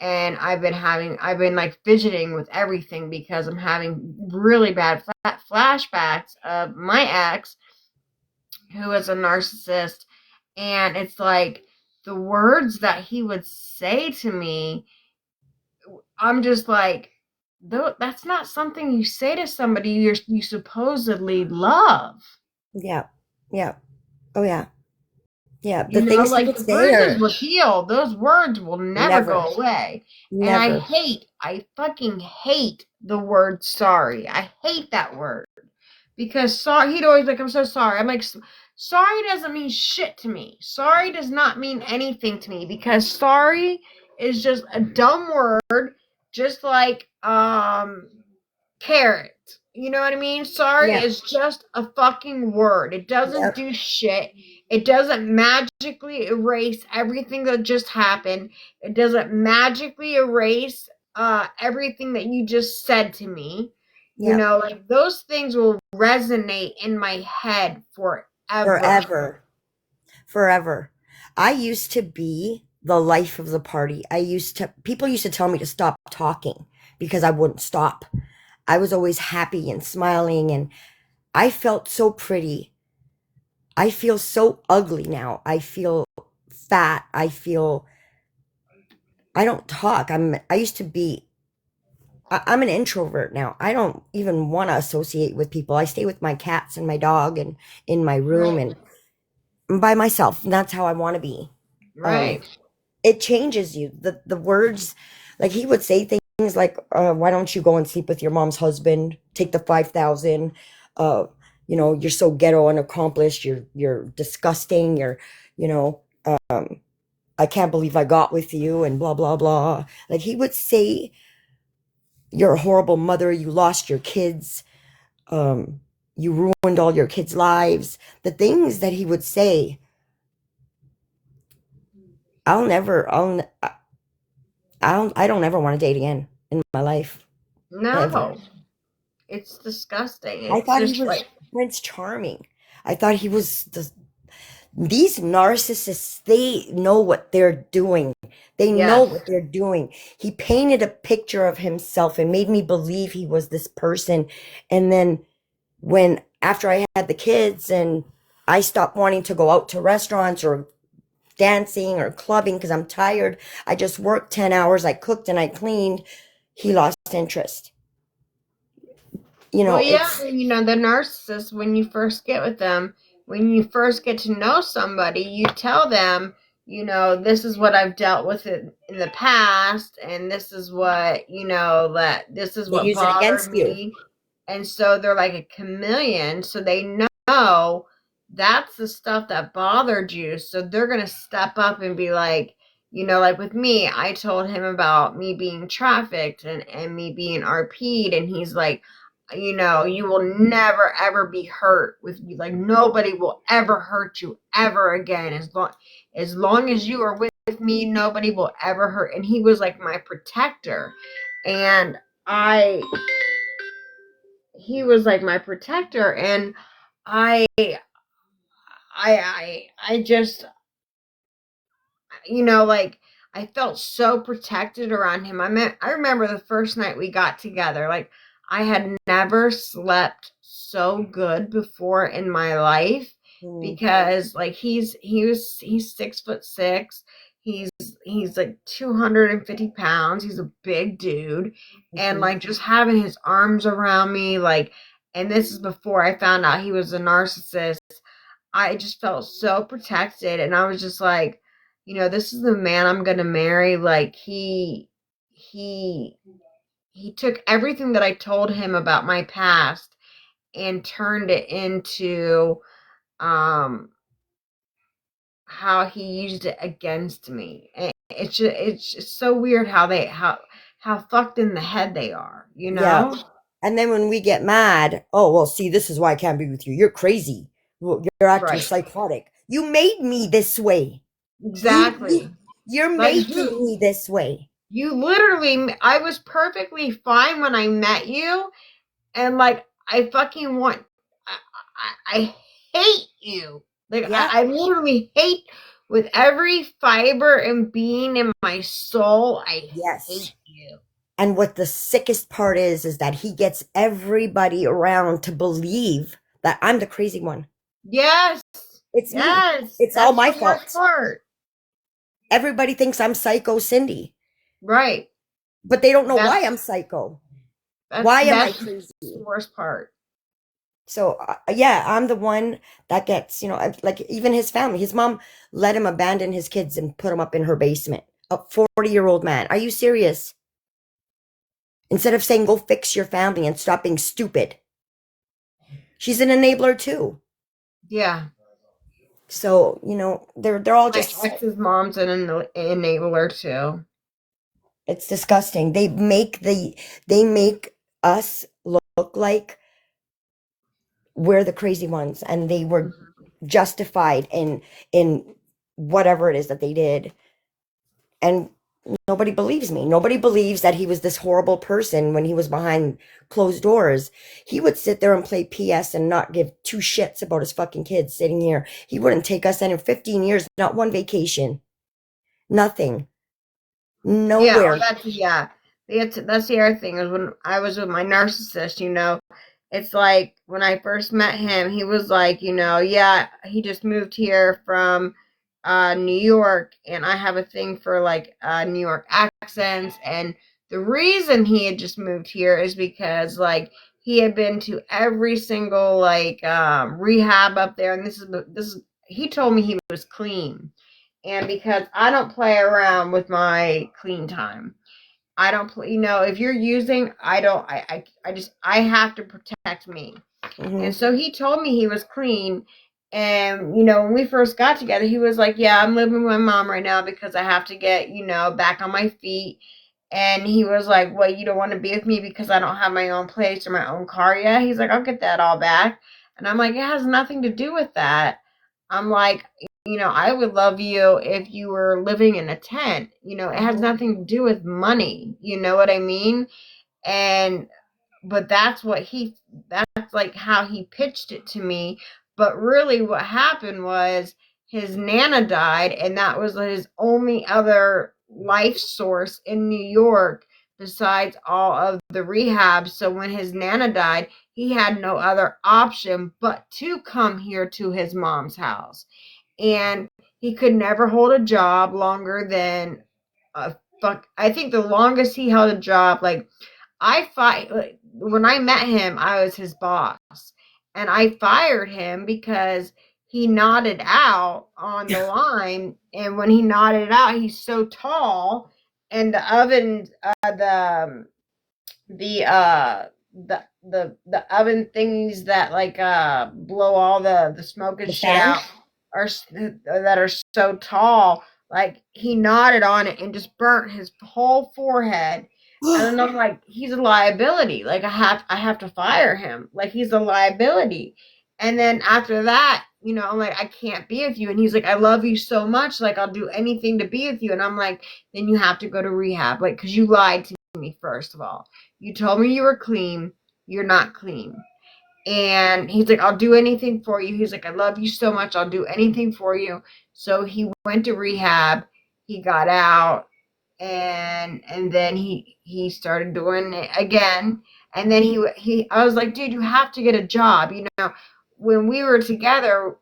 and I've been like fidgeting with everything because I'm having really bad flashbacks of my ex who is a narcissist. And it's like the words that he would say to me, I'm just like, that's not something you say to somebody you supposedly love. Yeah. Yeah. Oh, yeah. Yeah. The You know, things he like would the say bruises are will heal. Those words will never never, go away. And never. I fucking hate the word sorry. I hate that word. Because sorry, he'd always like, I'm so sorry. I'm like, sorry doesn't mean shit to me. Sorry does not mean anything to me because sorry is just a dumb word, just like carrot. You know what I mean? Sorry Yeah. is just a fucking word. It doesn't Yep. do shit. It doesn't magically erase everything that just happened. It doesn't magically erase everything that you just said to me. You Yep. know, like those things will resonate in my head forever. Forever. Forever. I used to be the life of the party. People used to tell me to stop talking because I wouldn't stop. I was always happy and smiling, and I felt so pretty. I feel so ugly now. I feel fat. I don't talk. I used to be, I'm an introvert now. I don't even want to associate with people. I stay with my cats and my dog and in my room Right. and by myself. And that's how I want to be. Um, Right. it changes you. The words, like he would say things like, "Why don't you go and sleep with your mom's husband? Take the 5,000. Uh, you're so ghetto and accomplished. You're disgusting. You know, I can't believe I got with you and blah blah blah." Like he would say, "You're a horrible mother. You lost your kids. Um, you ruined all your kids' lives." The things that he would say, I'll never. I don't ever want to date again in my life, ever. No. It's disgusting. I It's thought he just was like, Prince Charming. I thought he was these narcissists, they know what they're doing. They know yes. what they're doing. He painted a picture of himself and made me believe he was this person. And then when after I had the kids and I stopped wanting to go out to restaurants or dancing or clubbing because I'm tired, I just worked 10 hours, I cooked and I cleaned, he lost interest. Well, yeah, It's and the narcissist, when you first get with them, when you first get to know somebody, you tell them, this is what I've dealt with in the past, and this is what, this is they what use it bothered against you. me. And so they're like a chameleon, so they know that's the stuff that bothered you. So they're going to step up and be like, like with me, I told him about me being trafficked and me being RP'd, and he's like, you will never ever be hurt with you. Like nobody will ever hurt you ever again. As long as you are with me, nobody will ever hurt. And he was like my protector. And I he was like my protector, and I I just like I felt so protected around him. I remember the first night we got together. Like I had never slept so good before in my life Mm, because like he's 6'6". He's he's like 250 pounds. He's a big dude, and mhm. like just having his arms around me, like, and this is before I found out he was a narcissist. I just felt so protected, and I was just like, this is the man I'm gonna marry. Like he he took everything that I told him about my past and turned it into um how he used it against me. And it's just so weird how fucked in the head they are, Yeah. And then when we get mad, oh, well, see, this is why I can't be with you. You're crazy. Well, you're acting Right. psychotic. You made me this way. You Exactly. you're Like, making dude, me this way. you literally, I was perfectly fine when I met you, and like I fucking want, I hate you. Like Yeah. I literally hate with every fiber and being in my soul. I Yes. hate you. And what the sickest part is that he gets everybody around to believe that I'm the crazy one. Yes, It's me. yes, It's all that's my the worst fault. part. Everybody thinks I'm psycho Cindy, Right. but they don't know why That's I'm psycho. Why am I That's crazy? the worst part. So yeah, I'm the one that gets, like even his family. His mom let him abandon his kids and put them up in her basement. A 40-year-old man. Are you serious? Instead of saying go fix your family and stop being stupid. She's an enabler too. Yeah. So, they're all My just, ex's mom's an enabler too. it's disgusting. They make us look like we're the crazy ones, and they were justified in whatever it is that they did. And nobody believes me. Nobody believes that he was this horrible person when he was behind closed doors. He would sit there and play PS and not give two shits about his fucking kids sitting here. He wouldn't take us in 15 years, not one vacation, nothing, Yeah, well, nowhere. that's the other thing is when I was with my narcissist, it's like when I first met him, he was like, yeah, he just moved here from New York, and I have a thing for like New York accents, and the reason he had just moved here is because like he had been to every single like rehab up there, and this is he told me he was clean, and because I don't play around with my clean time. I don't play, if you're using, I don't, I just, I have to protect me. And Mm-hmm. so he told me he was clean. And, when we first got together, he was like, yeah, I'm living with my mom right now because I have to get, back on my feet. And he was like, well, you don't want to be with me because I don't have my own place or my own car yet. He's like, I'll get that all back. And I'm like, it has nothing to do with that. I'm like, I would love you if you were living in a tent. It has nothing to do with money. You know what I mean? And but that's like how he pitched it to me. But really what happened was his nana died, and that was his only other life source in New York besides all of the rehab. So when his nana died, he had no other option but to come here to his mom's house. And he could never hold a job longer than I think the longest he held a job, like when I met him, I was his boss, and I fired him because he nodded out on the line, and when he nodded out, he's so tall, and the oven, the oven thingies that like blow all the smoke and The shit fan? out that are so tall. Like he nodded on it and just burnt his whole forehead. And then I'm like, he's a liability. Like I have to fire him. Like he's a liability. And then after that, I'm like, I can't be with you. And he's like, I love you so much. Like I'll do anything to be with you. And I'm like, then you have to go to rehab. Like, because you lied to me, first of all. You told me you were clean. You're not clean. And he's like, I'll do anything for you. He's like, I love you so much. I'll do anything for you. So he went to rehab. He got out, and then he started doing it again. And then I was like, dude, you have to get a job. When we were together,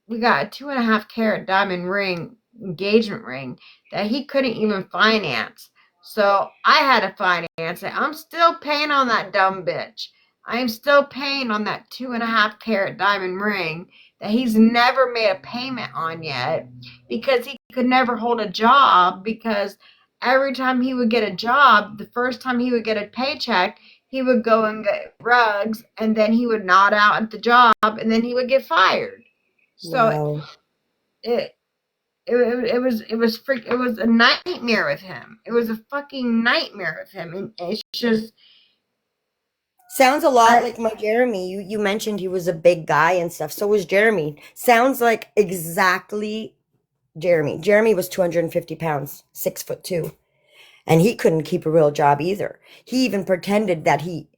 we got a 2.5 carat diamond ring, engagement ring, that he couldn't even finance. So I had to finance it. I'm still paying on that dumb bitch. I am still paying on that 2.5 carat diamond ring that he's never made a payment on yet, because he could never hold a job, because every time he would get a job, the first time he would get a paycheck, he would go and get rugs, and then he would nod out at the job, and then he would get fired. So Wow. it it was a nightmare with him. It was a fucking nightmare with him, and it's just Sounds a lot I like my Jeremy. You mentioned he was a big guy and stuff. So was Jeremy. Sounds like exactly Jeremy. Jeremy was 250 pounds, 6'2", and he couldn't keep a real job either. He even pretended that he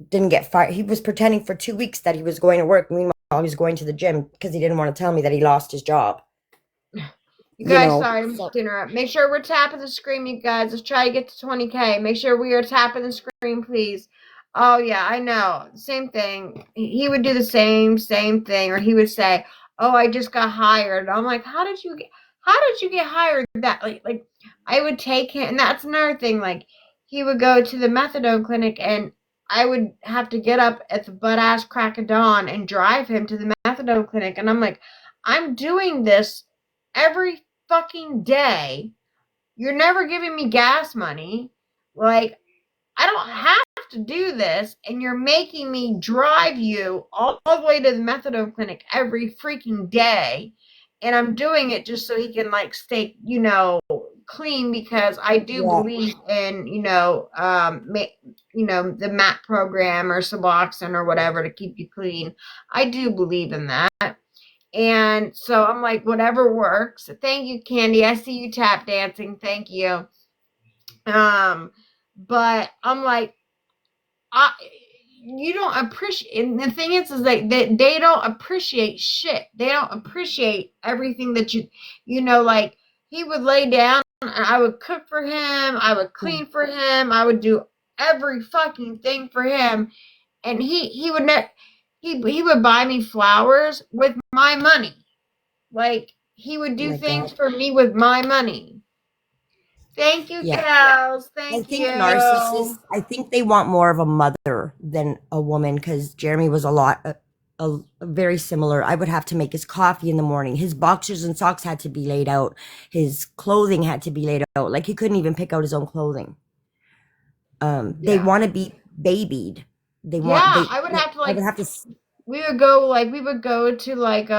didn't get fired. He was pretending for 2 weeks that he was going to work. Meanwhile, he was going to the gym because he didn't want to tell me that he lost his job. You You guys, know, sorry to interrupt. Make sure we're tapping the screen, you guys. Let's try to get to 20K. Make sure we are tapping the screen, please. Oh yeah, I know. Same thing. He would do the same thing, or he would say, "Oh, I just got hired." I'm like, How did you get hired? That like I would take him, and that's another thing. Like he would go to the methadone clinic, and I would have to get up at the butt ass crack of dawn and drive him to the methadone clinic. And I'm like, I'm doing this every fucking day. You're never giving me gas money. Like, I don't have to do this, and you're making me drive you all the way to the methadone clinic every freaking day. And I'm doing it just so he can, like, stay, clean, because I do Yeah. believe in, the MAP program or Suboxone or whatever to keep you clean. I do believe in that. And so I'm like, whatever works. Thank you, Candy. I see you tap dancing. Thank you. But I'm like, you don't appreciate, and the thing is like they don't appreciate shit. They don't appreciate everything that like, he would lay down and I would cook for him, I would clean for him, I would do every fucking thing for him, and he would not, he would buy me flowers with my money. Like, he would do things for me with my money. Thank you, Kels. Thank you. Narcissists, I think they want more of a mother than a woman, because Jeremy was a very similar. I would have to make his coffee in the morning. His boxers and socks had to be laid out. His clothing had to be laid out. Like, he couldn't even pick out his own clothing. They want to be babied. I would have to, like, we would go to, like,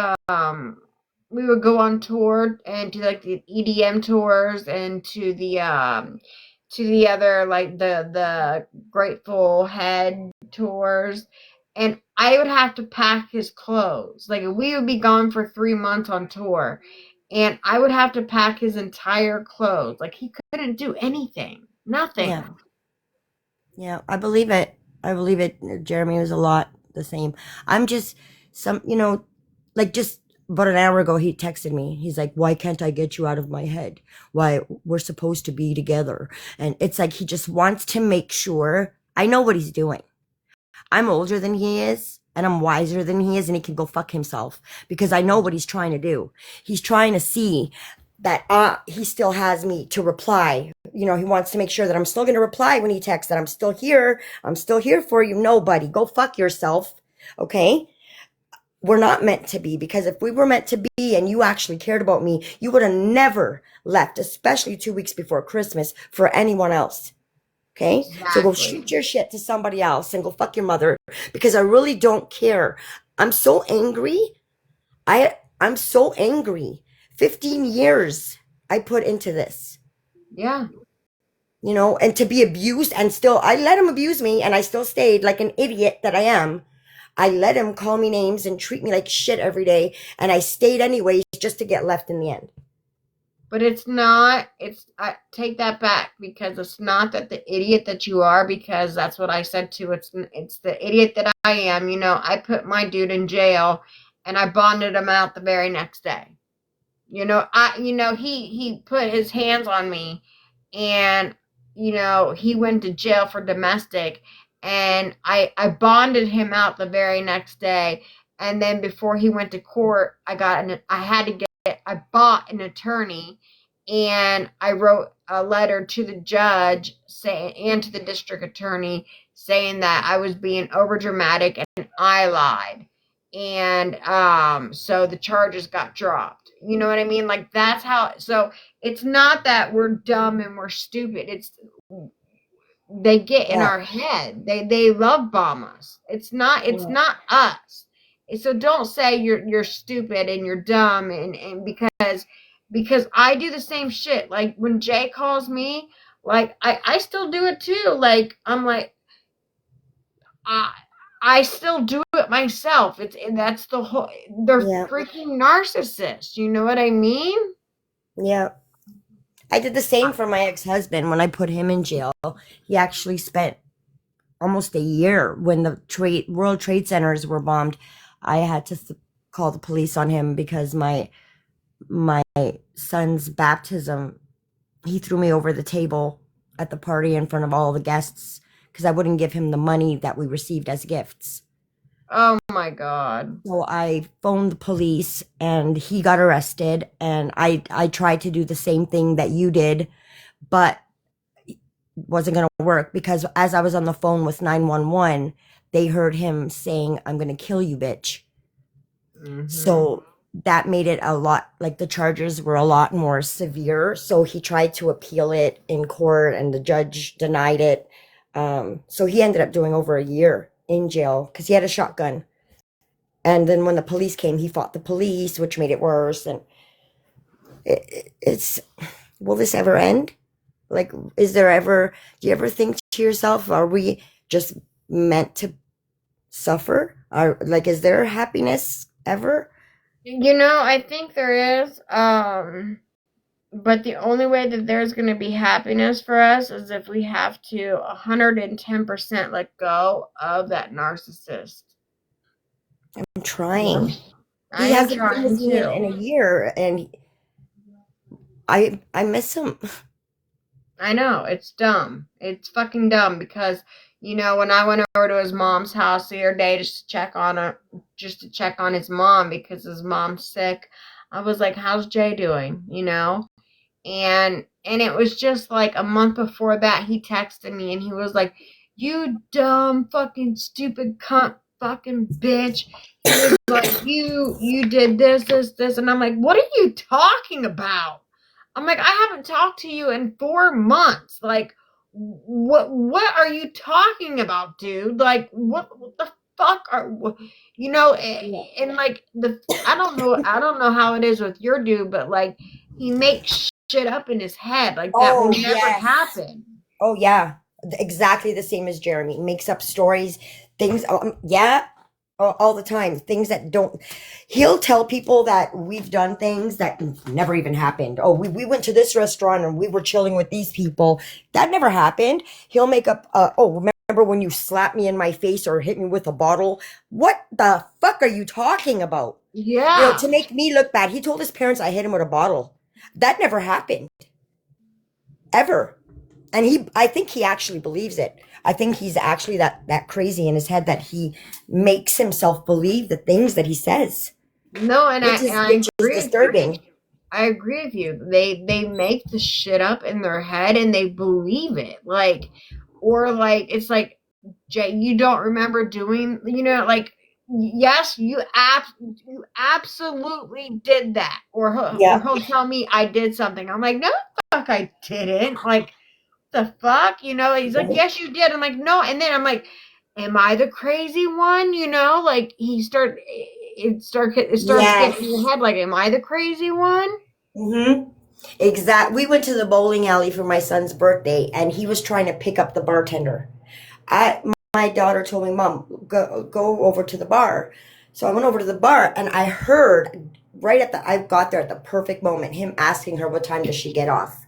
we would go on tour and do, like, the EDM tours, and to the other, like, the Grateful Head tours, and I would have to pack his clothes. Like, we would be gone for 3 months on tour, and I would have to pack his entire clothes. Like, he couldn't do anything. Nothing. Yeah, I believe it. Jeremy was a lot the same. I'm just like, just about an hour ago, he texted me. He's like, why can't I get you out of my head? Why, we're supposed to be together. And it's like, he just wants to make sure I know what he's doing. I'm older than he is, and I'm wiser than he is, and he can go fuck himself, because I know what he's trying to do. He's trying to see that he still has me to reply. He wants to make sure that I'm still going to reply when he texts, that I'm still here. I'm still here for you. Nobody. Go fuck yourself. Okay? We're not meant to be, because if we were meant to be and you actually cared about me, you would have never left, especially 2 weeks before Christmas, for anyone else. Okay? Exactly. So go shoot your shit to somebody else and go fuck your mother, because I really don't care. I'm so angry. I'm so angry. 15 years I put into this. Yeah. And to be abused, and still, I let him abuse me, and I still stayed like an idiot that I am. I let him call me names and treat me like shit every day, and I stayed anyways just to get left in the end. But I take that back, because it's not that the idiot that you are, because that's what I said too. It's the idiot that I am. I put my dude in jail, and I bonded him out the very next day. He put his hands on me, and, he went to jail for domestic, and I bonded him out the very next day. And then before he went to court, I bought an attorney, and I wrote a letter to the judge and to the district attorney, saying that I was being overdramatic and I lied. And so the charges got dropped. You know what I mean? Like, that's how. So it's not that we're dumb and we're stupid. It's they get in our head. They love bomb us. It's not us. So don't say you're stupid and you're dumb, and because I do the same shit. Like, when Jay calls me, like, I still do it too. Like, I'm like, I still do it myself. That's the whole. They're freaking narcissists. You know what I mean? Yeah. I did the same for my ex-husband when I put him in jail. He actually spent almost a year when the World Trade Centers were bombed. I had to call the police on him because my son's baptism, he threw me over the table at the party in front of all the guests because I wouldn't give him the money that we received as gifts. Oh my God. So I phoned the police and he got arrested, and I tried to do the same thing that you did, but wasn't going to work because as I was on the phone with 911, they heard him saying, "I'm going to kill you, bitch." Mm-hmm. So that made it a lot, like the charges were a lot more severe. So he tried to appeal it in court and the judge denied it. So he ended up doing over a year in jail because he had a shotgun. And then when the police came, he fought the police, which made it worse. And it's, will this ever end? Like, is there ever, do you ever think to yourself, are we just meant to suffer? Or like, is there happiness ever? I think there is. But the only way that there's going to be happiness for us is if we have to 110% let go of that narcissist. I'm trying. I He am hasn't been trying with me in too. a year, and I miss him. I know, it's dumb. It's fucking dumb because, when I went over to his mom's house the other day just to check on his mom because his mom's sick, I was like, how's Jay doing? And it was just like a month before that he texted me and he was like, "You dumb fucking stupid cunt fucking bitch." He was like, "You did this," and I'm like, "What are you talking about?" I'm like, "I haven't talked to you in 4 months. Like, what are you talking about, dude? Like, what the fuck are and like I don't know how it is with your dude, but like he makes shit up in his head like that Oh will never yes. happen. Oh yeah. Exactly the same as Jeremy. Makes up stories, things. Yeah, all the time. Things that don't. He'll tell people that we've done things that never even happened. Oh, we went to this restaurant and we were chilling with these people. That never happened. He'll make up. Oh, remember when you slapped me in my face or hit me with a bottle? What the fuck are you talking about? Yeah. To make me look bad. He told his parents I hit him with a bottle. That never happened. Ever. And I think he actually believes it. I think he's actually that crazy in his head that he makes himself believe the things that he says, No, and I which is agree with you. disturbing. I agree with you. They make the shit up in their head and they believe it. Like, or like it's like, Jay, you don't remember doing, like, yes, you absolutely did that, or Yeah. he'll tell me I did something. I'm like, no, the fuck, I didn't. Like, the fuck, he's like, yes, you did. I'm like, no, and then I'm like, am I the crazy one? Like it starts getting in Yes. your head. Like, am I the crazy one? Mm-hmm. Exact. We went to the bowling alley for my son's birthday, and he was trying to pick up the bartender. My daughter told me, "Mom, go over to the bar." So I went over to the bar, and I heard I got there at the perfect moment, him asking her what time does she get off.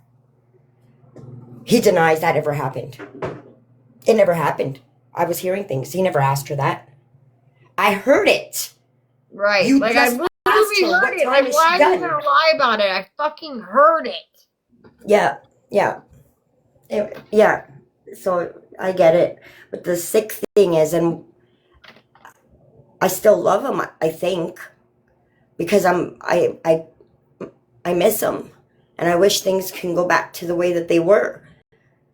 He denies that ever happened. It never happened. I was hearing things. He never asked her that. I heard it. Right. You Like, I just asked literally her heard what it. time Like, is why she are you done. gonna lie about it? I fucking heard it. Yeah, yeah, yeah. So I get it. But the sick thing is, and I still love him. I think because I miss him, and I wish things can go back to the way that they were.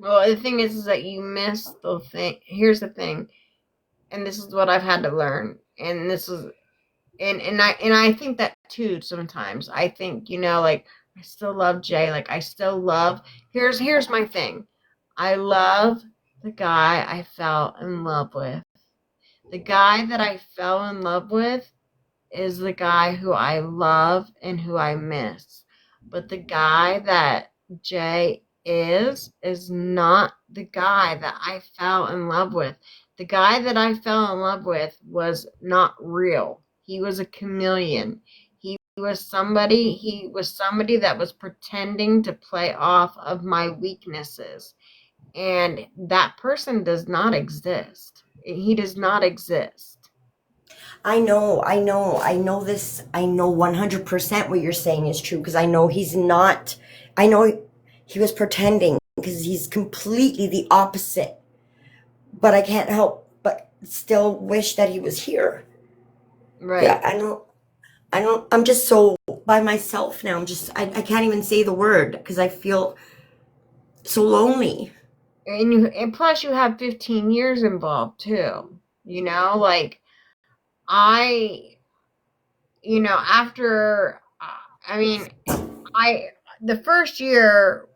Well, the thing is that you miss the thing. Here's the thing, and this is what I've had to learn, and this is, and I think that too sometimes. I think, like, I still love Jay. Like, I still love. Here's my thing. I love the guy I fell in love with. The guy that I fell in love with is the guy who I love and who I miss. But the guy that Jay is not the guy that I fell in love with. The guy that I fell in love with was not real. He was a chameleon. He was somebody that was pretending to play off of my weaknesses. And that person does not exist. He does not exist. I know this. I know 100% what you're saying is true because I know he's not. I know he was pretending because he's completely the opposite. But I can't help but still wish that he was here. Yeah, Right. I'm just so by myself now. I can't even say the word because I feel so lonely. and plus you have 15 years involved too. Like I, after I mean, I the first year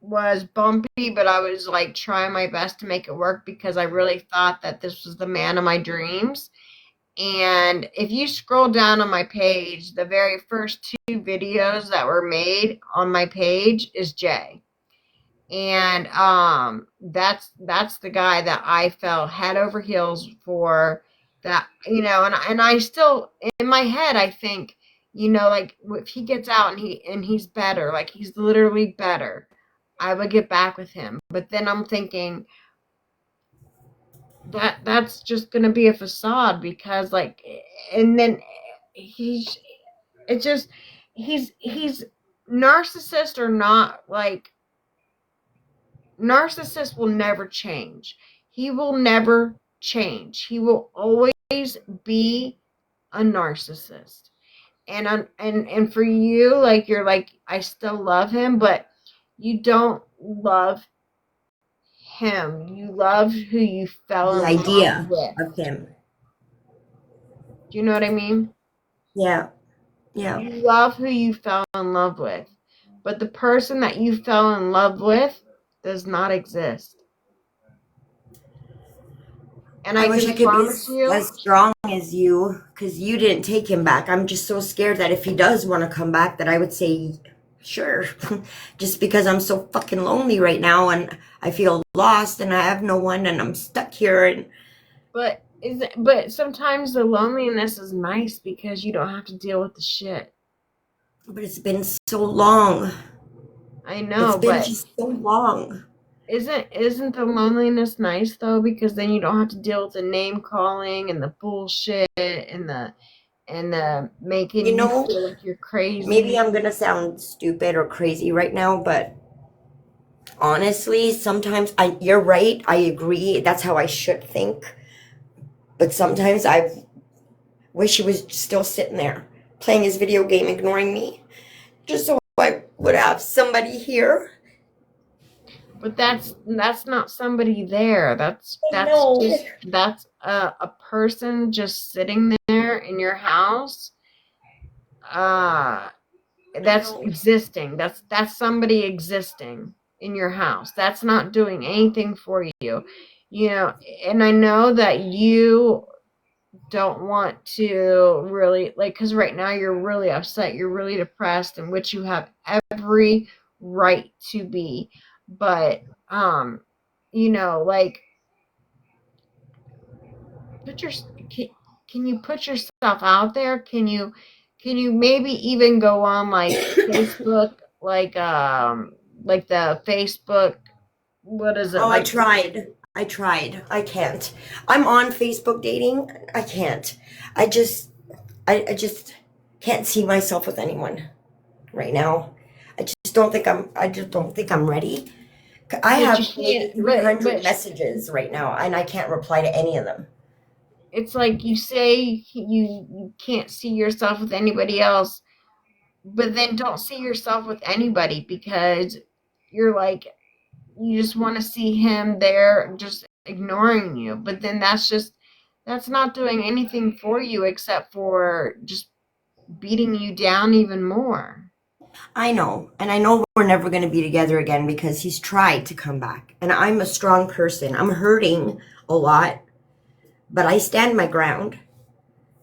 was bumpy, but I was like trying my best to make it work because I really thought that this was the man of my dreams. And if you scroll down on my page, the very first 2 videos that were made on my page is Jay. And that's the guy that I fell head over heels for. That, and I still, in my head, I think, like if he gets out and he's better, like he's literally better, I would get back with him. But then I'm thinking that's just gonna be a facade, because like, and then he's it just he's narcissist or not, like, narcissist will never change. He will never change. He will always be a narcissist. And for you, like, you're like, I still love him, but you don't love him. You love who you fell The in love idea with. of him. Do you know what I mean? Yeah. Yeah. You love who you fell in love with. But the person that you fell in love with does not exist. And I I wish I can could be promise you, as strong as you, because you didn't take him back. I'm just so scared that if he does want to come back, that I would say, sure. Just because I'm so fucking lonely right now and I feel lost and I have no one and I'm stuck here. And but sometimes the loneliness is nice because you don't have to deal with the shit. but it's been so long. I know, It's been but just so long. isn't the loneliness nice though? Because then you don't have to deal with the name calling and the bullshit and the making You you know, feel like you're crazy. maybe I'm gonna sound stupid or crazy right now, but honestly, sometimes you're right. I agree. That's how I should think. But sometimes I wish he was still sitting there playing his video game, ignoring me, just so I would have somebody here. But that's not somebody there. That's I know. that's a person just sitting there in your house. Uh that's existing. That's somebody existing in your house. That's not doing anything for you. And I know that you don't want to really, like, because right now you're really upset, you're really depressed, and which you have every right to be. But like, put your can you put yourself out there? Can you maybe even go on like Facebook, like the Facebook, what is it, Oh, I like, tried. I tried. I can't. I'm on Facebook dating. I can't. I just can't see myself with anyone right now. I just don't think I'm ready. I but have you maybe can't, 300 messages right now and I can't reply to any of them. it's like you say you can't see yourself with anybody else, but then don't see yourself with anybody, because you're like, you just want to see him there just ignoring you. But then that's not doing anything for you except for just beating you down even more. I know, and I know we're never going to be together again because he's tried to come back. And I'm a strong person. I'm hurting a lot, but I stand my ground.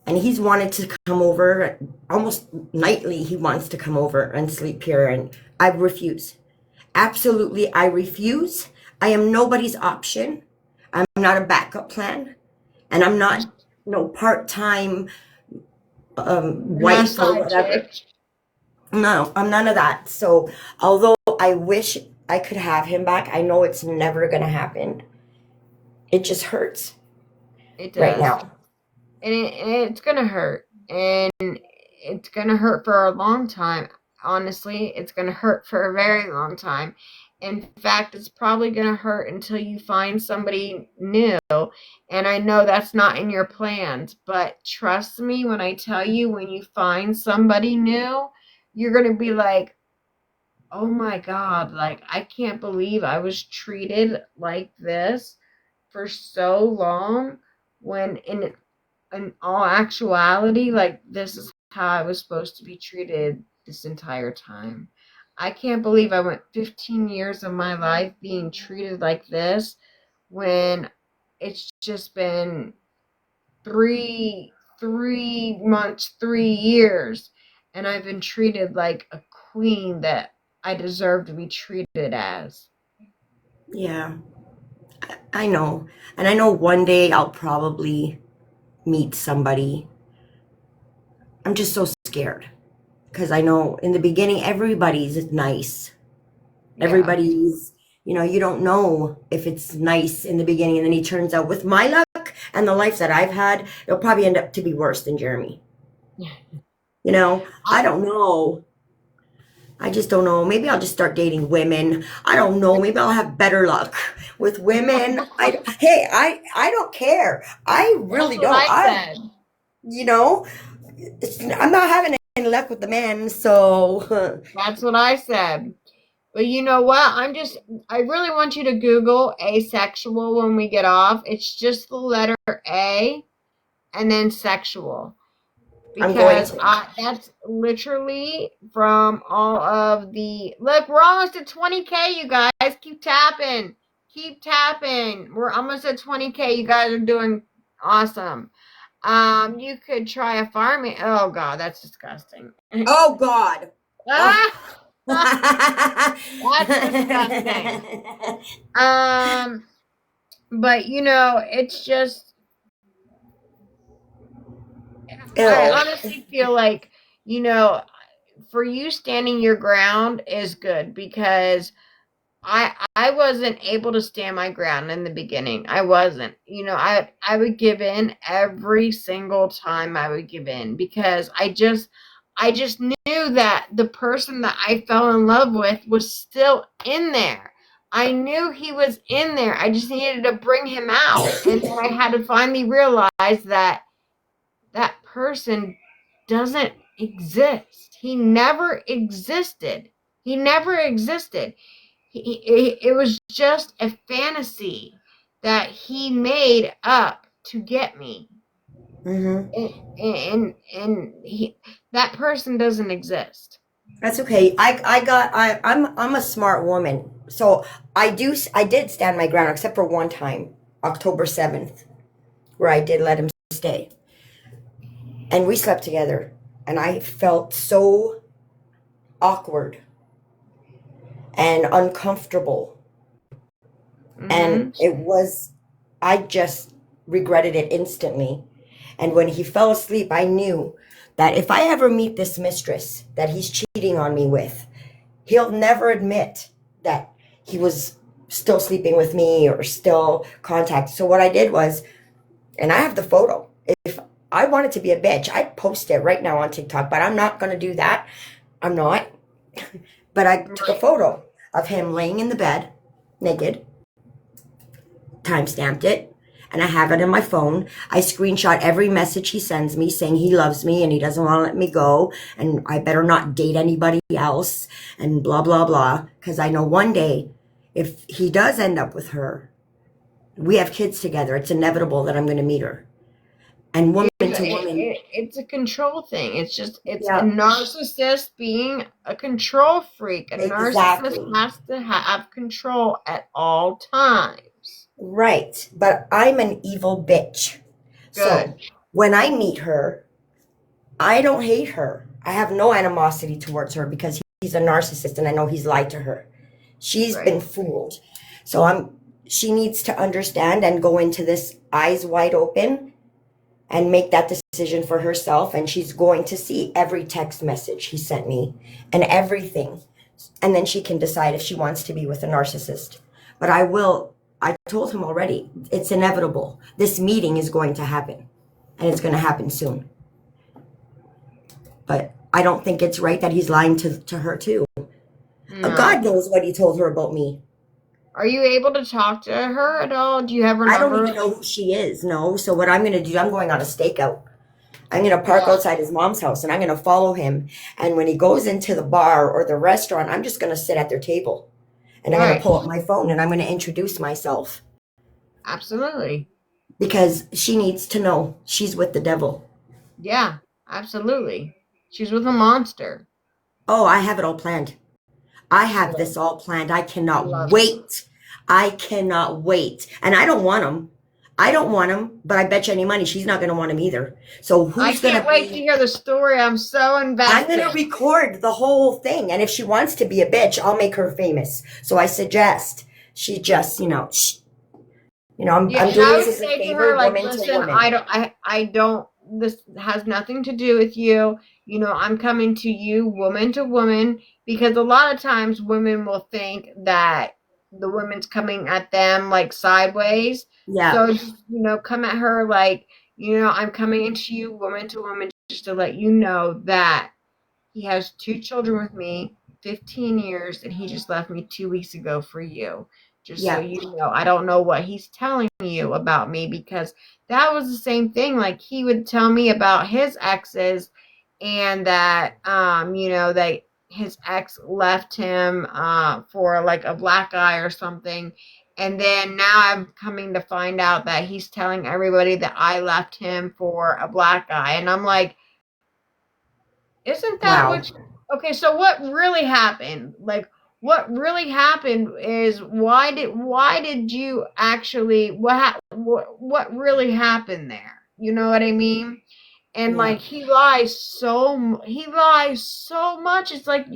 And he's wanted to come over almost nightly. He wants to come over and sleep here, and I refuse. Absolutely, I refuse. I am nobody's option. I'm not a backup plan, and I'm not no part-time You're not a wife or side whatever. chick. No, I'm none of that. So, although I wish I could have him back, I know it's never going to happen. It just hurts It right does. now. And it's gonna hurt. And it's gonna hurt for a long time. Honestly, it's gonna hurt for a very long time. In fact, it's probably gonna hurt until you find somebody new. And I know that's not in your plans, but trust me when I tell you, when you find somebody new, you're gonna be like, oh my God, like, I can't believe I was treated like this for so long when in all actuality, like, this is how I was supposed to be treated this entire time. I can't believe I went 15 years of my life being treated like this when it's just been three months, 3 years, and I've been treated like a queen that I deserve to be treated as. Yeah, I know. And I know one day I'll probably meet somebody. I'm just so scared because I know in the beginning everybody's nice. Yeah. Everybody's, you don't know if it's nice in the beginning, and then he turns out, with my luck and the life that I've had, it'll probably end up to be worse than Jeremy. I don't know. I just don't know. Maybe I'll just start dating women. I don't know. Maybe I'll have better luck with women. I don't care. I That's really what don't. I said. You know, I'm not having any luck with the men, so That's what I said. But you know what? I really want you to Google asexual when we get off. It's just the letter A and then sexual. I'm going Because to. that's literally from all of the. Look, we're almost at 20K, you guys. Keep tapping. Keep tapping. We're almost at 20K. You guys are doing awesome. You could try a farming. Oh, God, that's disgusting. Oh God. Oh. Ah! That's disgusting. But it's just I Ew. honestly feel like, you know, for you standing your ground is good because I wasn't able to stand my ground in the beginning. I wasn't. I would give in every single time I would give in because I just knew that the person that I fell in love with was still in there. I knew he was in there. I just needed to bring him out. And then I had to finally realize that that person doesn't exist. He never existed. He never existed. It was just a fantasy that he made up to get me. Mm-hmm. And that person doesn't exist. That's okay. I'm a smart woman, so I did stand my ground except for one time, October 7th, where I did let him stay, and we slept together, and I felt so awkward and uncomfortable, and Mm-hmm. I just regretted it instantly. And when he fell asleep, I knew that if I ever meet this mistress that he's cheating on me with, he'll never admit that he was still sleeping with me or still contact. So what I did was, and I have the photo. If I wanted to be a bitch, I'd post it right now on TikTok, but I'm not going to do that. I'm not. But I took a Right. photo of him laying in the bed, naked, time stamped it, and I have it in my phone. I screenshot every message he sends me saying he loves me and he doesn't want to let me go and I better not date anybody else and blah, blah, blah. Because I know one day, if he does end up with her, we have kids together. It's inevitable that I'm going to meet her. And woman to woman. It's a control thing. It's a Yeah, narcissist being a control freak. A narcissist exactly. has to have control at all times. Right. But I'm an evil bitch. Good. So when I meet her, I don't hate her. I have no animosity towards her because he's a narcissist and I know he's lied to her. She's been Right. fooled. So she needs to understand and go into this eyes wide open and make that decision for herself, and she's going to see every text message he sent me and everything. And then she can decide if she wants to be with a narcissist. But I told him already, it's inevitable. This meeting is going to happen and it's going to happen soon. But I don't think it's right that he's lying to her too. God No. knows what he told her about me. Are you able to talk to her at all? Do you have her I don't number? even know who she is. No. So what I'm going to do, I'm going on a stakeout. I'm going to park outside his mom's house and I'm going to follow him. And when he goes into the bar or the restaurant, I'm just going to sit at their table and I'm going to pull up my phone and I'm going to introduce myself. Absolutely. Because she needs to know she's with the devil. Yeah, absolutely. She's with a monster. Oh, I have it all planned. I have this all planned. I cannot wait. I cannot wait. And I don't want him. I don't want him, but I bet you any money she's not going to want him either. So who's going to I can't wait to hear the story. I'm so invested. I'm going to record the whole thing. And if she wants to be a bitch, I'll make her famous. So I suggest she just, I'm doing this as a favor, woman to woman. I don't, this has nothing to do with you. I'm coming to you woman to woman, because a lot of times women will think that the woman's coming at them like sideways. Yeah. So just, come at her like, I'm coming into you woman to woman, just to let you know that he has 2 children with me, 15 years, and he just left me 2 weeks ago for you. Just so you know, I don't know what he's telling you about me, because that was the same thing. Like, he would tell me about his exes, and that, that his ex left him for like a black guy or something. And then now I'm coming to find out that he's telling everybody that I left him for a black guy. And I'm like, isn't that what okay, so what really happened? Like, what really happened is, why did you actually, what really happened there? You know what I mean? And like, he lies so much. It's like,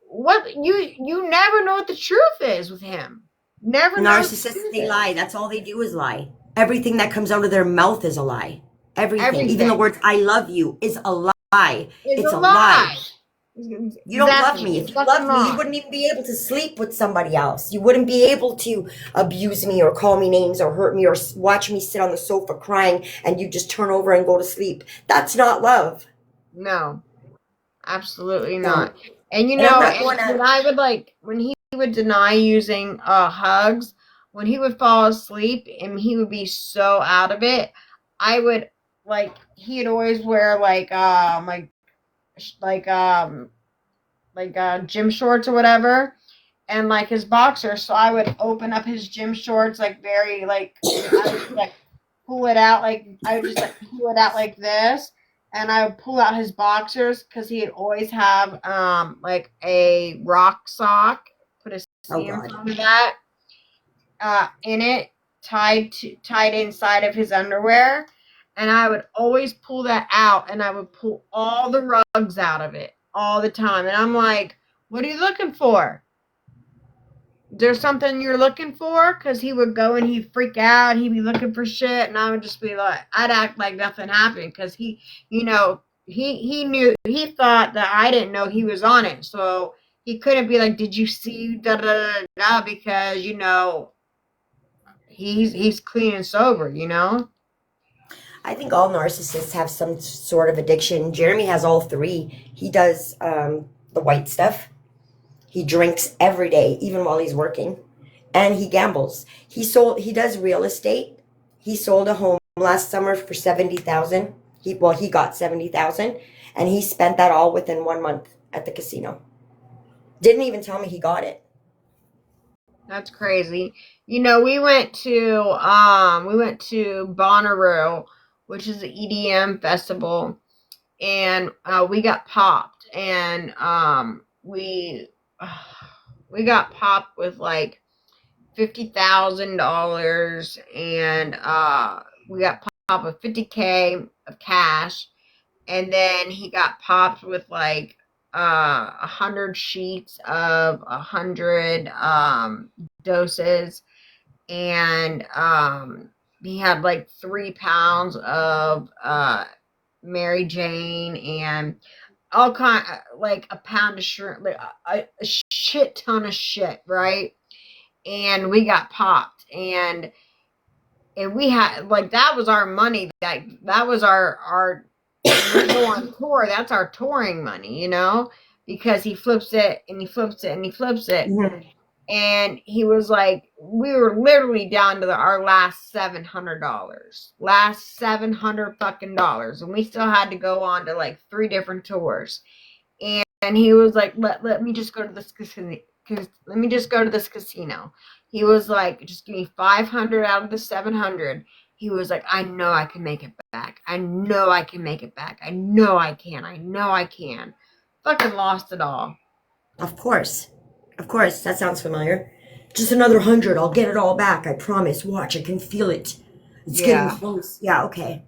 what, you never know what the truth is with him. Never. Narcissists, they lie. That's all they do is lie. Everything that comes out of their mouth is a lie. Everything. Even the words "I love you" is a lie. It's a lie. You don't love me. If you loved me, you wouldn't even be able to sleep with somebody else. You wouldn't be able to abuse me or call me names or hurt me or watch me sit on the sofa crying and you just turn over and go to sleep. That's not love. No, absolutely not. And when I would when he would deny using hugs, when he would fall asleep and he would be so out of it, I would, he'd always wear gym shorts or whatever, and his boxers. So I would open up his gym shorts very I would pull it out pull it out like this, and I would pull out his boxers, because he'd always have a rock sock, put a C in front of that, in it, tied inside of his underwear. And I would always pull that out, and I would pull all the rugs out of it all the time. And I'm like, what are you looking for? Is there something you're looking for? Because he would go and he'd freak out. He'd be looking for shit. And I would just be like, I'd act like nothing happened, because he thought that I didn't know he was on it. So he couldn't be like, did you see da da da da, because, he's clean and sober, I think all narcissists have some sort of addiction. Jeremy has all 3. He does the white stuff. He drinks every day, even while he's working. And he gambles. He does real estate. He sold a home last summer for $70,000. He got $70,000, and he spent that all within 1 month at the casino. Didn't even tell me he got it. That's crazy. We went to Bonnaroo, which is an EDM festival, and we got popped, and we got popped with $50,000, and we got popped with $50K of cash, and then he got popped with 100 sheets of 100 doses, and he had 3 pounds of Mary Jane, and all kind a pound of shrimp, a shit ton of shit, right? And we got popped, and we had that was our money, that was our we go on tour, that's our touring money, because he flips it and he flips it and he flips it. Mm-hmm. And he was like, we were literally down to our last $700. Last 700 fucking dollars. And we still had to go on to like 3 different tours. And he was like, let me just go to this casino. Let me just go to this casino. He was like, just give me 500 out of the 700. He was like, I know I can make it back. I know I can make it back. I know I can. I know I can. Fucking lost it all. Of course. Of course. That sounds familiar. Just another 100. I'll get it all back. I promise. Watch. I can feel it. It's getting close. Yeah, okay.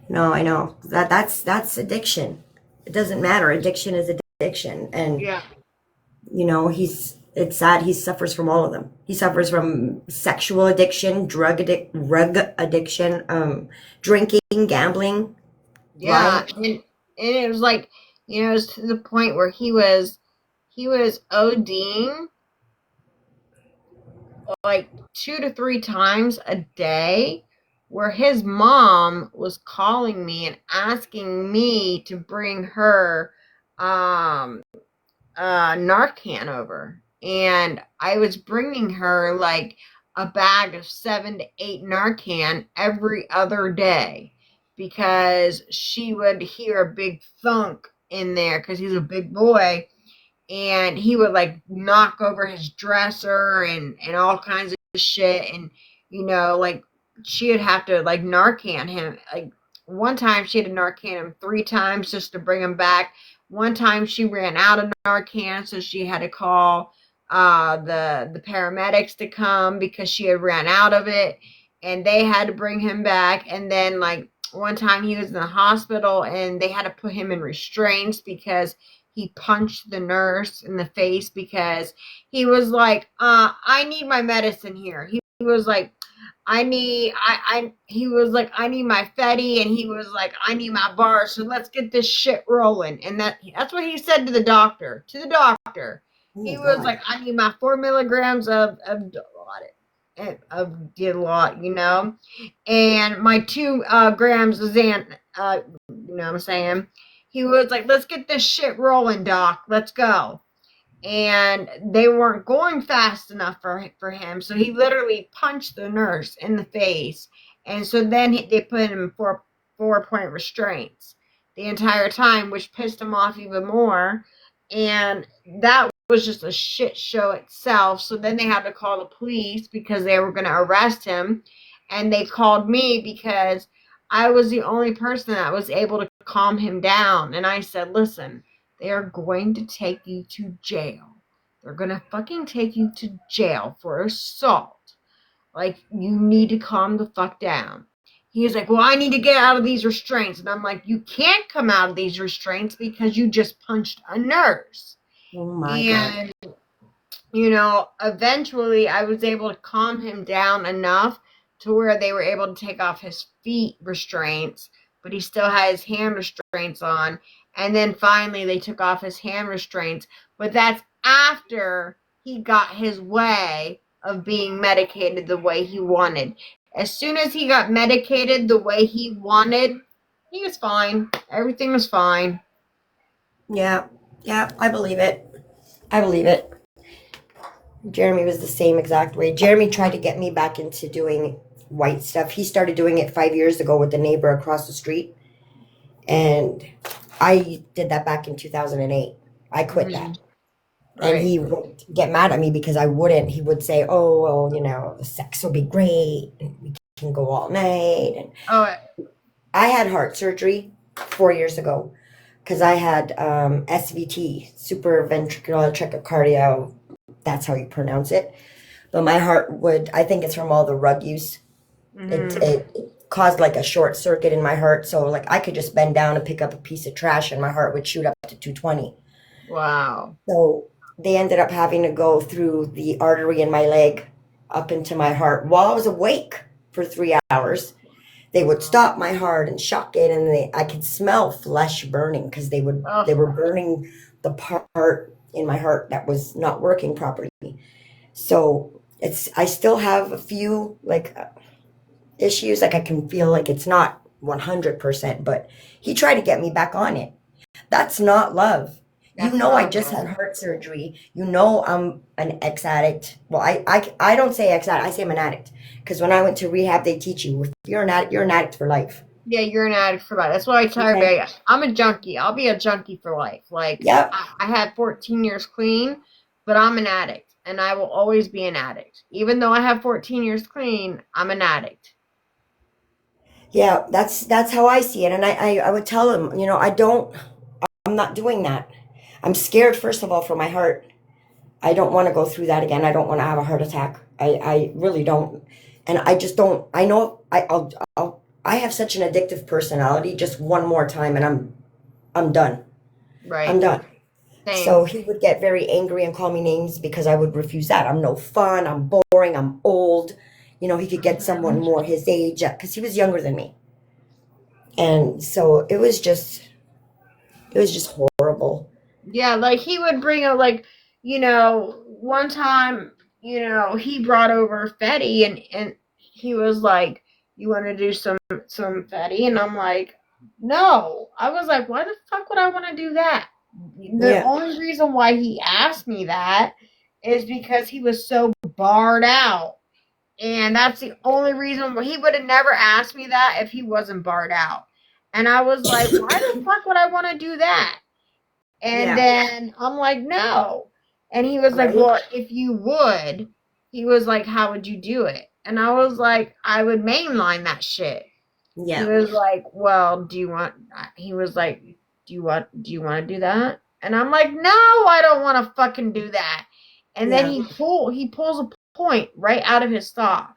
No, I know. That's addiction. It doesn't matter. Addiction is addiction. And, you know, it's sad. He suffers from all of them. He suffers from sexual addiction, drug addiction, drinking, gambling. Yeah. And it was like, you know, it was to the point where he was ODing like 2 to 3 times a day, where his mom was calling me and asking me to bring her Narcan over. And I was bringing her like a bag of 7 to 8 Narcan every other day, because she would hear a big thunk in there because he's a big boy, and he would like knock over his dresser and all kinds of shit. And you know, like, she would have to like Narcan him. Like, one time she had to Narcan him 3 times just to bring him back. One time she ran out of Narcan, so she had to call the paramedics to come because she had ran out of it, and they had to bring him back. And then like one time he was in the hospital and they had to put him in restraints because he punched the nurse in the face because he was like, I need my medicine here. He was like, he was like, I need my Fetty, and he was like, I need my bar, so let's get this shit rolling. And that's what he said to the doctor. He was like, I need my 4 milligrams of Dilaudid, you know, and my 2 grams of Xan, you know what I'm saying? He was like, let's get this shit rolling, doc. Let's go. And they weren't going fast enough for him, so he literally punched the nurse in the face. And so then they put him in 4-point restraints the entire time, which pissed him off even more. And that was just a shit show itself. So then they had to call the police because they were going to arrest him. And they called me because I was the only person that was able to calm him down. And I said, listen, they are going to take you to jail. They're going to fucking take you to jail for assault. Like, you need to calm the fuck down. He was like, well, I need to get out of these restraints. And I'm like, you can't come out of these restraints because you just punched a nurse. Oh my God. And, you know, eventually I was able to calm him down enough to where they were able to take off his feet restraints, but he still had his hand restraints on. And then finally they took off his hand restraints. But that's after he got his way of being medicated the way he wanted. As soon as he got medicated the way he wanted, he was fine. Everything was fine. Yeah, I believe it. Jeremy was the same exact way. Jeremy tried to get me back into doing white stuff. He started doing it 5 years ago with the neighbor across the street. And I did that back in 2008. I quit that. Right. And he would get mad at me because I wouldn't. He would say, oh, well, you know, the sex will be great and we can go all night. And I had heart surgery 4 years ago because I had SVT, supraventricular tachycardia. That's how you pronounce it. But my heart would, I think it's from all the rug use. It caused like a short circuit in my heart. So like I could just bend down and pick up a piece of trash and my heart would shoot up to 220. Wow. So they ended up having to go through the artery in my leg up into my heart while I was awake for 3 hours. They would stop my heart and shock it, and I could smell flesh burning because they were burning the part in my heart that was not working properly. So I still have a few like issues. Like I can feel like it's not 100%, but he tried to get me back on it. That's not love. You That's know, I not just had love. heart surgery. You know, I'm an ex-addict. Well, I don't say ex-addict. I say I'm an addict. Because when I went to rehab, they teach you, if you're an addict for life. Yeah, you're an addict for life. That's why I tell Okay. everybody I'm a junkie. I'll be a junkie for life. Like Yep. I had 14 years clean, but I'm an addict, and I will always be an addict. Even though I have 14 years clean, I'm an addict. Yeah, that's how I see it. And I would tell them, you know, I'm not doing that. I'm scared, first of all, for my heart. I don't want to go through that again. I don't want to have a heart attack. I really don't. And I just don't. I know I have such an addictive personality. Just one more time, and I'm done. I'm Right. done. So Same. he would get very angry and call me names because I would refuse that. I'm no fun. I'm boring. I'm old. You know, he could get someone Mhm. more his age because he was younger than me. And so it was just horrible. Yeah, like he would bring up like, one time, he brought over Fetty and he was like, "You want to do some Fetty?" And I'm like, "No." I was like, "Why the fuck would I want to do that?" The Yeah. only reason why he asked me that is because he was so barred out. And that's the only reason why he would have never asked me that if he wasn't barred out. And I was like, "Why the fuck would I want to do that?" And Yeah. then I'm like, "No." And he was like, Right? "Well, if you would," he was like, "How would you do it?" And I was like, "I would mainline that shit." He Yeah. was like, "Well, do you want," he was like, "Do you want to do that?" And I'm like, "No, I don't want to fucking do that." And then Yeah. he pulls a point right out of his sock.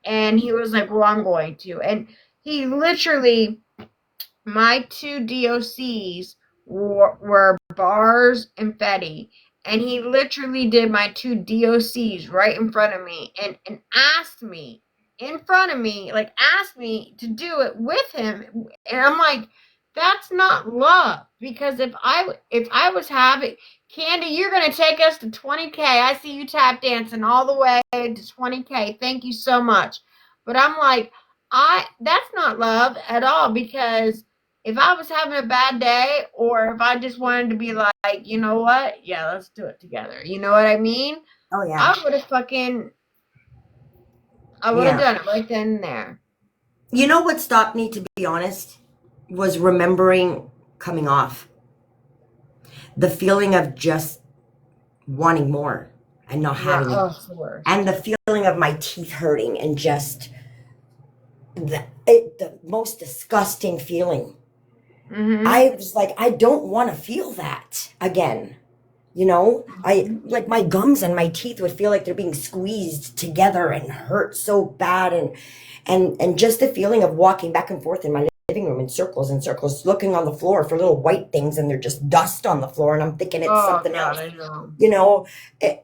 And he was like, "Well, I'm going to." And he literally, my two DOCs were Bars and Fetty. And he literally did my two DOCs right in front of me and asked me in front of me, like asked me to do it with him. And I'm like, that's not love. Because if I was having Candy, you're gonna take us to 20K. I see you tap dancing all the way to 20K. Thank you so much. But I'm like, I that's not love at all because if I was having a bad day or if I just wanted to be like, you know what? Yeah, let's do it together. You know what I mean? Oh yeah. I would have fucking, I would have Yeah. done it right then and there. You know what stopped me, to be honest, was remembering coming off. The feeling of just wanting more and not Right. having it. Oh, it's the worst. And the feeling of my teeth hurting and just the most disgusting feeling. Mm-hmm. I was like, I don't want to feel that again. You know, I like my gums and my teeth would feel like they're being squeezed together and hurt so bad, and just the feeling of walking back and forth in my living room in circles and circles, looking on the floor for little white things, and they're just dust on the floor, and I'm thinking it's Oh, something God, else. I know. You know,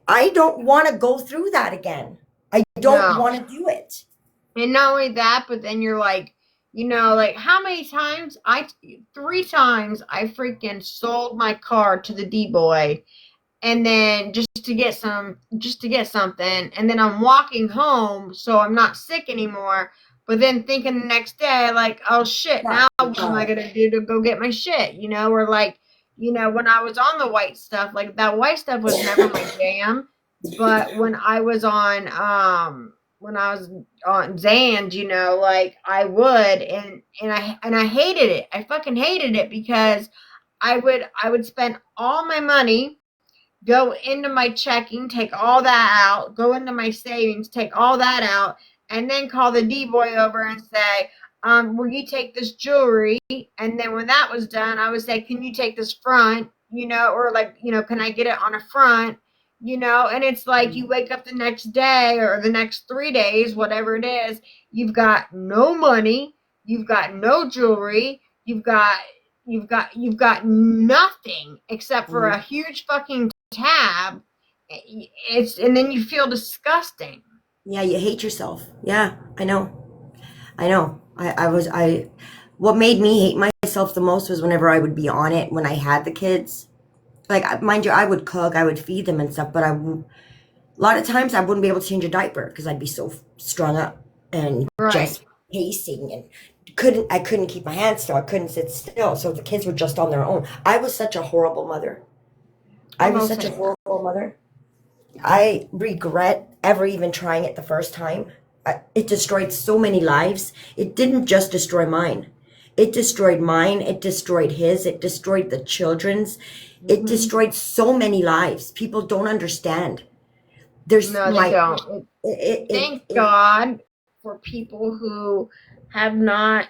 I don't want to go through that again. I don't No. want to do it. And not only that, but then you're like, like how many times 3 times I freaking sold my car to the D boy and then just to get something, and then I'm walking home so I'm not sick anymore, but then thinking the next day like, oh shit, now Not the what am I car. gonna do to go get my shit, or like, when I was on the white stuff, like that white stuff was never my jam. But when I was on Zans, like I would, and I hated it. I fucking hated it because I would spend all my money, go into my checking, take all that out, go into my savings, take all that out, and then call the D boy over and say, will you take this jewelry? And then when that was done, I would say, can you take this front? Or like, can I get it on a front? And it's like you wake up the next day or the next 3 days, whatever it is, you've got no money, you've got no jewelry, you've got nothing except for Mhm. a huge fucking tab. And then you feel disgusting. Yeah, you hate yourself. Yeah, I know. I know. What made me hate myself the most was whenever I would be on it when I had the kids. Like, mind you, I would cook, I would feed them and stuff, but a lot of times I wouldn't be able to change a diaper because I'd be so strung up and Right. just pacing and I couldn't keep my hands still. I couldn't sit still. So the kids were just on their own. I was such a horrible mother. I was such a horrible mother. I regret ever even trying it the first time. It destroyed so many lives. It didn't just destroy mine. It destroyed mine. It destroyed his. It destroyed the children's. It destroyed so many lives. People don't understand. There's No, they don't. Thank it God for people who have not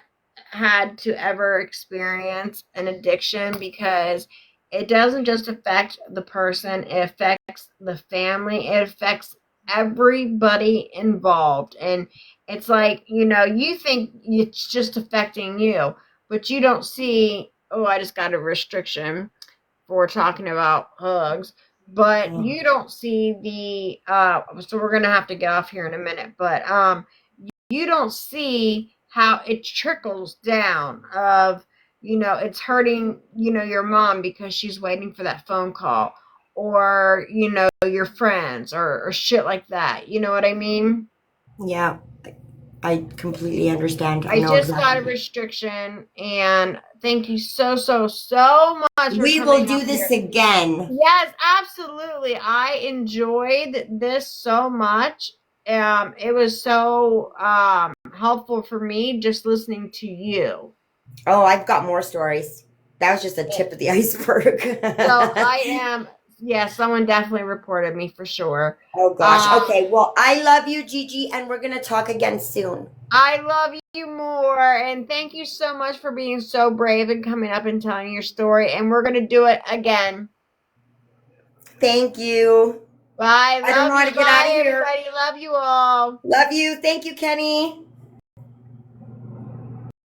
had to ever experience an addiction, because it doesn't just affect the person, it affects the family, it affects everybody involved. And it's like, you think it's just affecting you, but you don't see, oh, I just got a restriction for talking about hugs, but you don't see so we're gonna have to get off here in a minute, but you don't see how it trickles down of, it's hurting, your mom because she's waiting for that phone call, or your friends, or shit like that, you know what I mean? yeah, I completely understand. I I know just got a exactly. restriction, and thank you so, so, so much for We will coming up do this here. again. Yes, absolutely. I enjoyed this so much. It was so helpful for me just listening to you. Oh, I've got more stories. That was just the Yeah. tip of the iceberg. So I am, yeah, someone definitely reported me for sure. Oh gosh. Um, Okay. Well, I love you, Gigi, and we're gonna talk again soon. I love you more, and thank you so much for being so brave and coming up and telling your story. And we're gonna do it again. Thank you. Bye. I don't know Love how you. to get out Bye, of here. everybody. Love you all. Love you. Thank you, Kenny.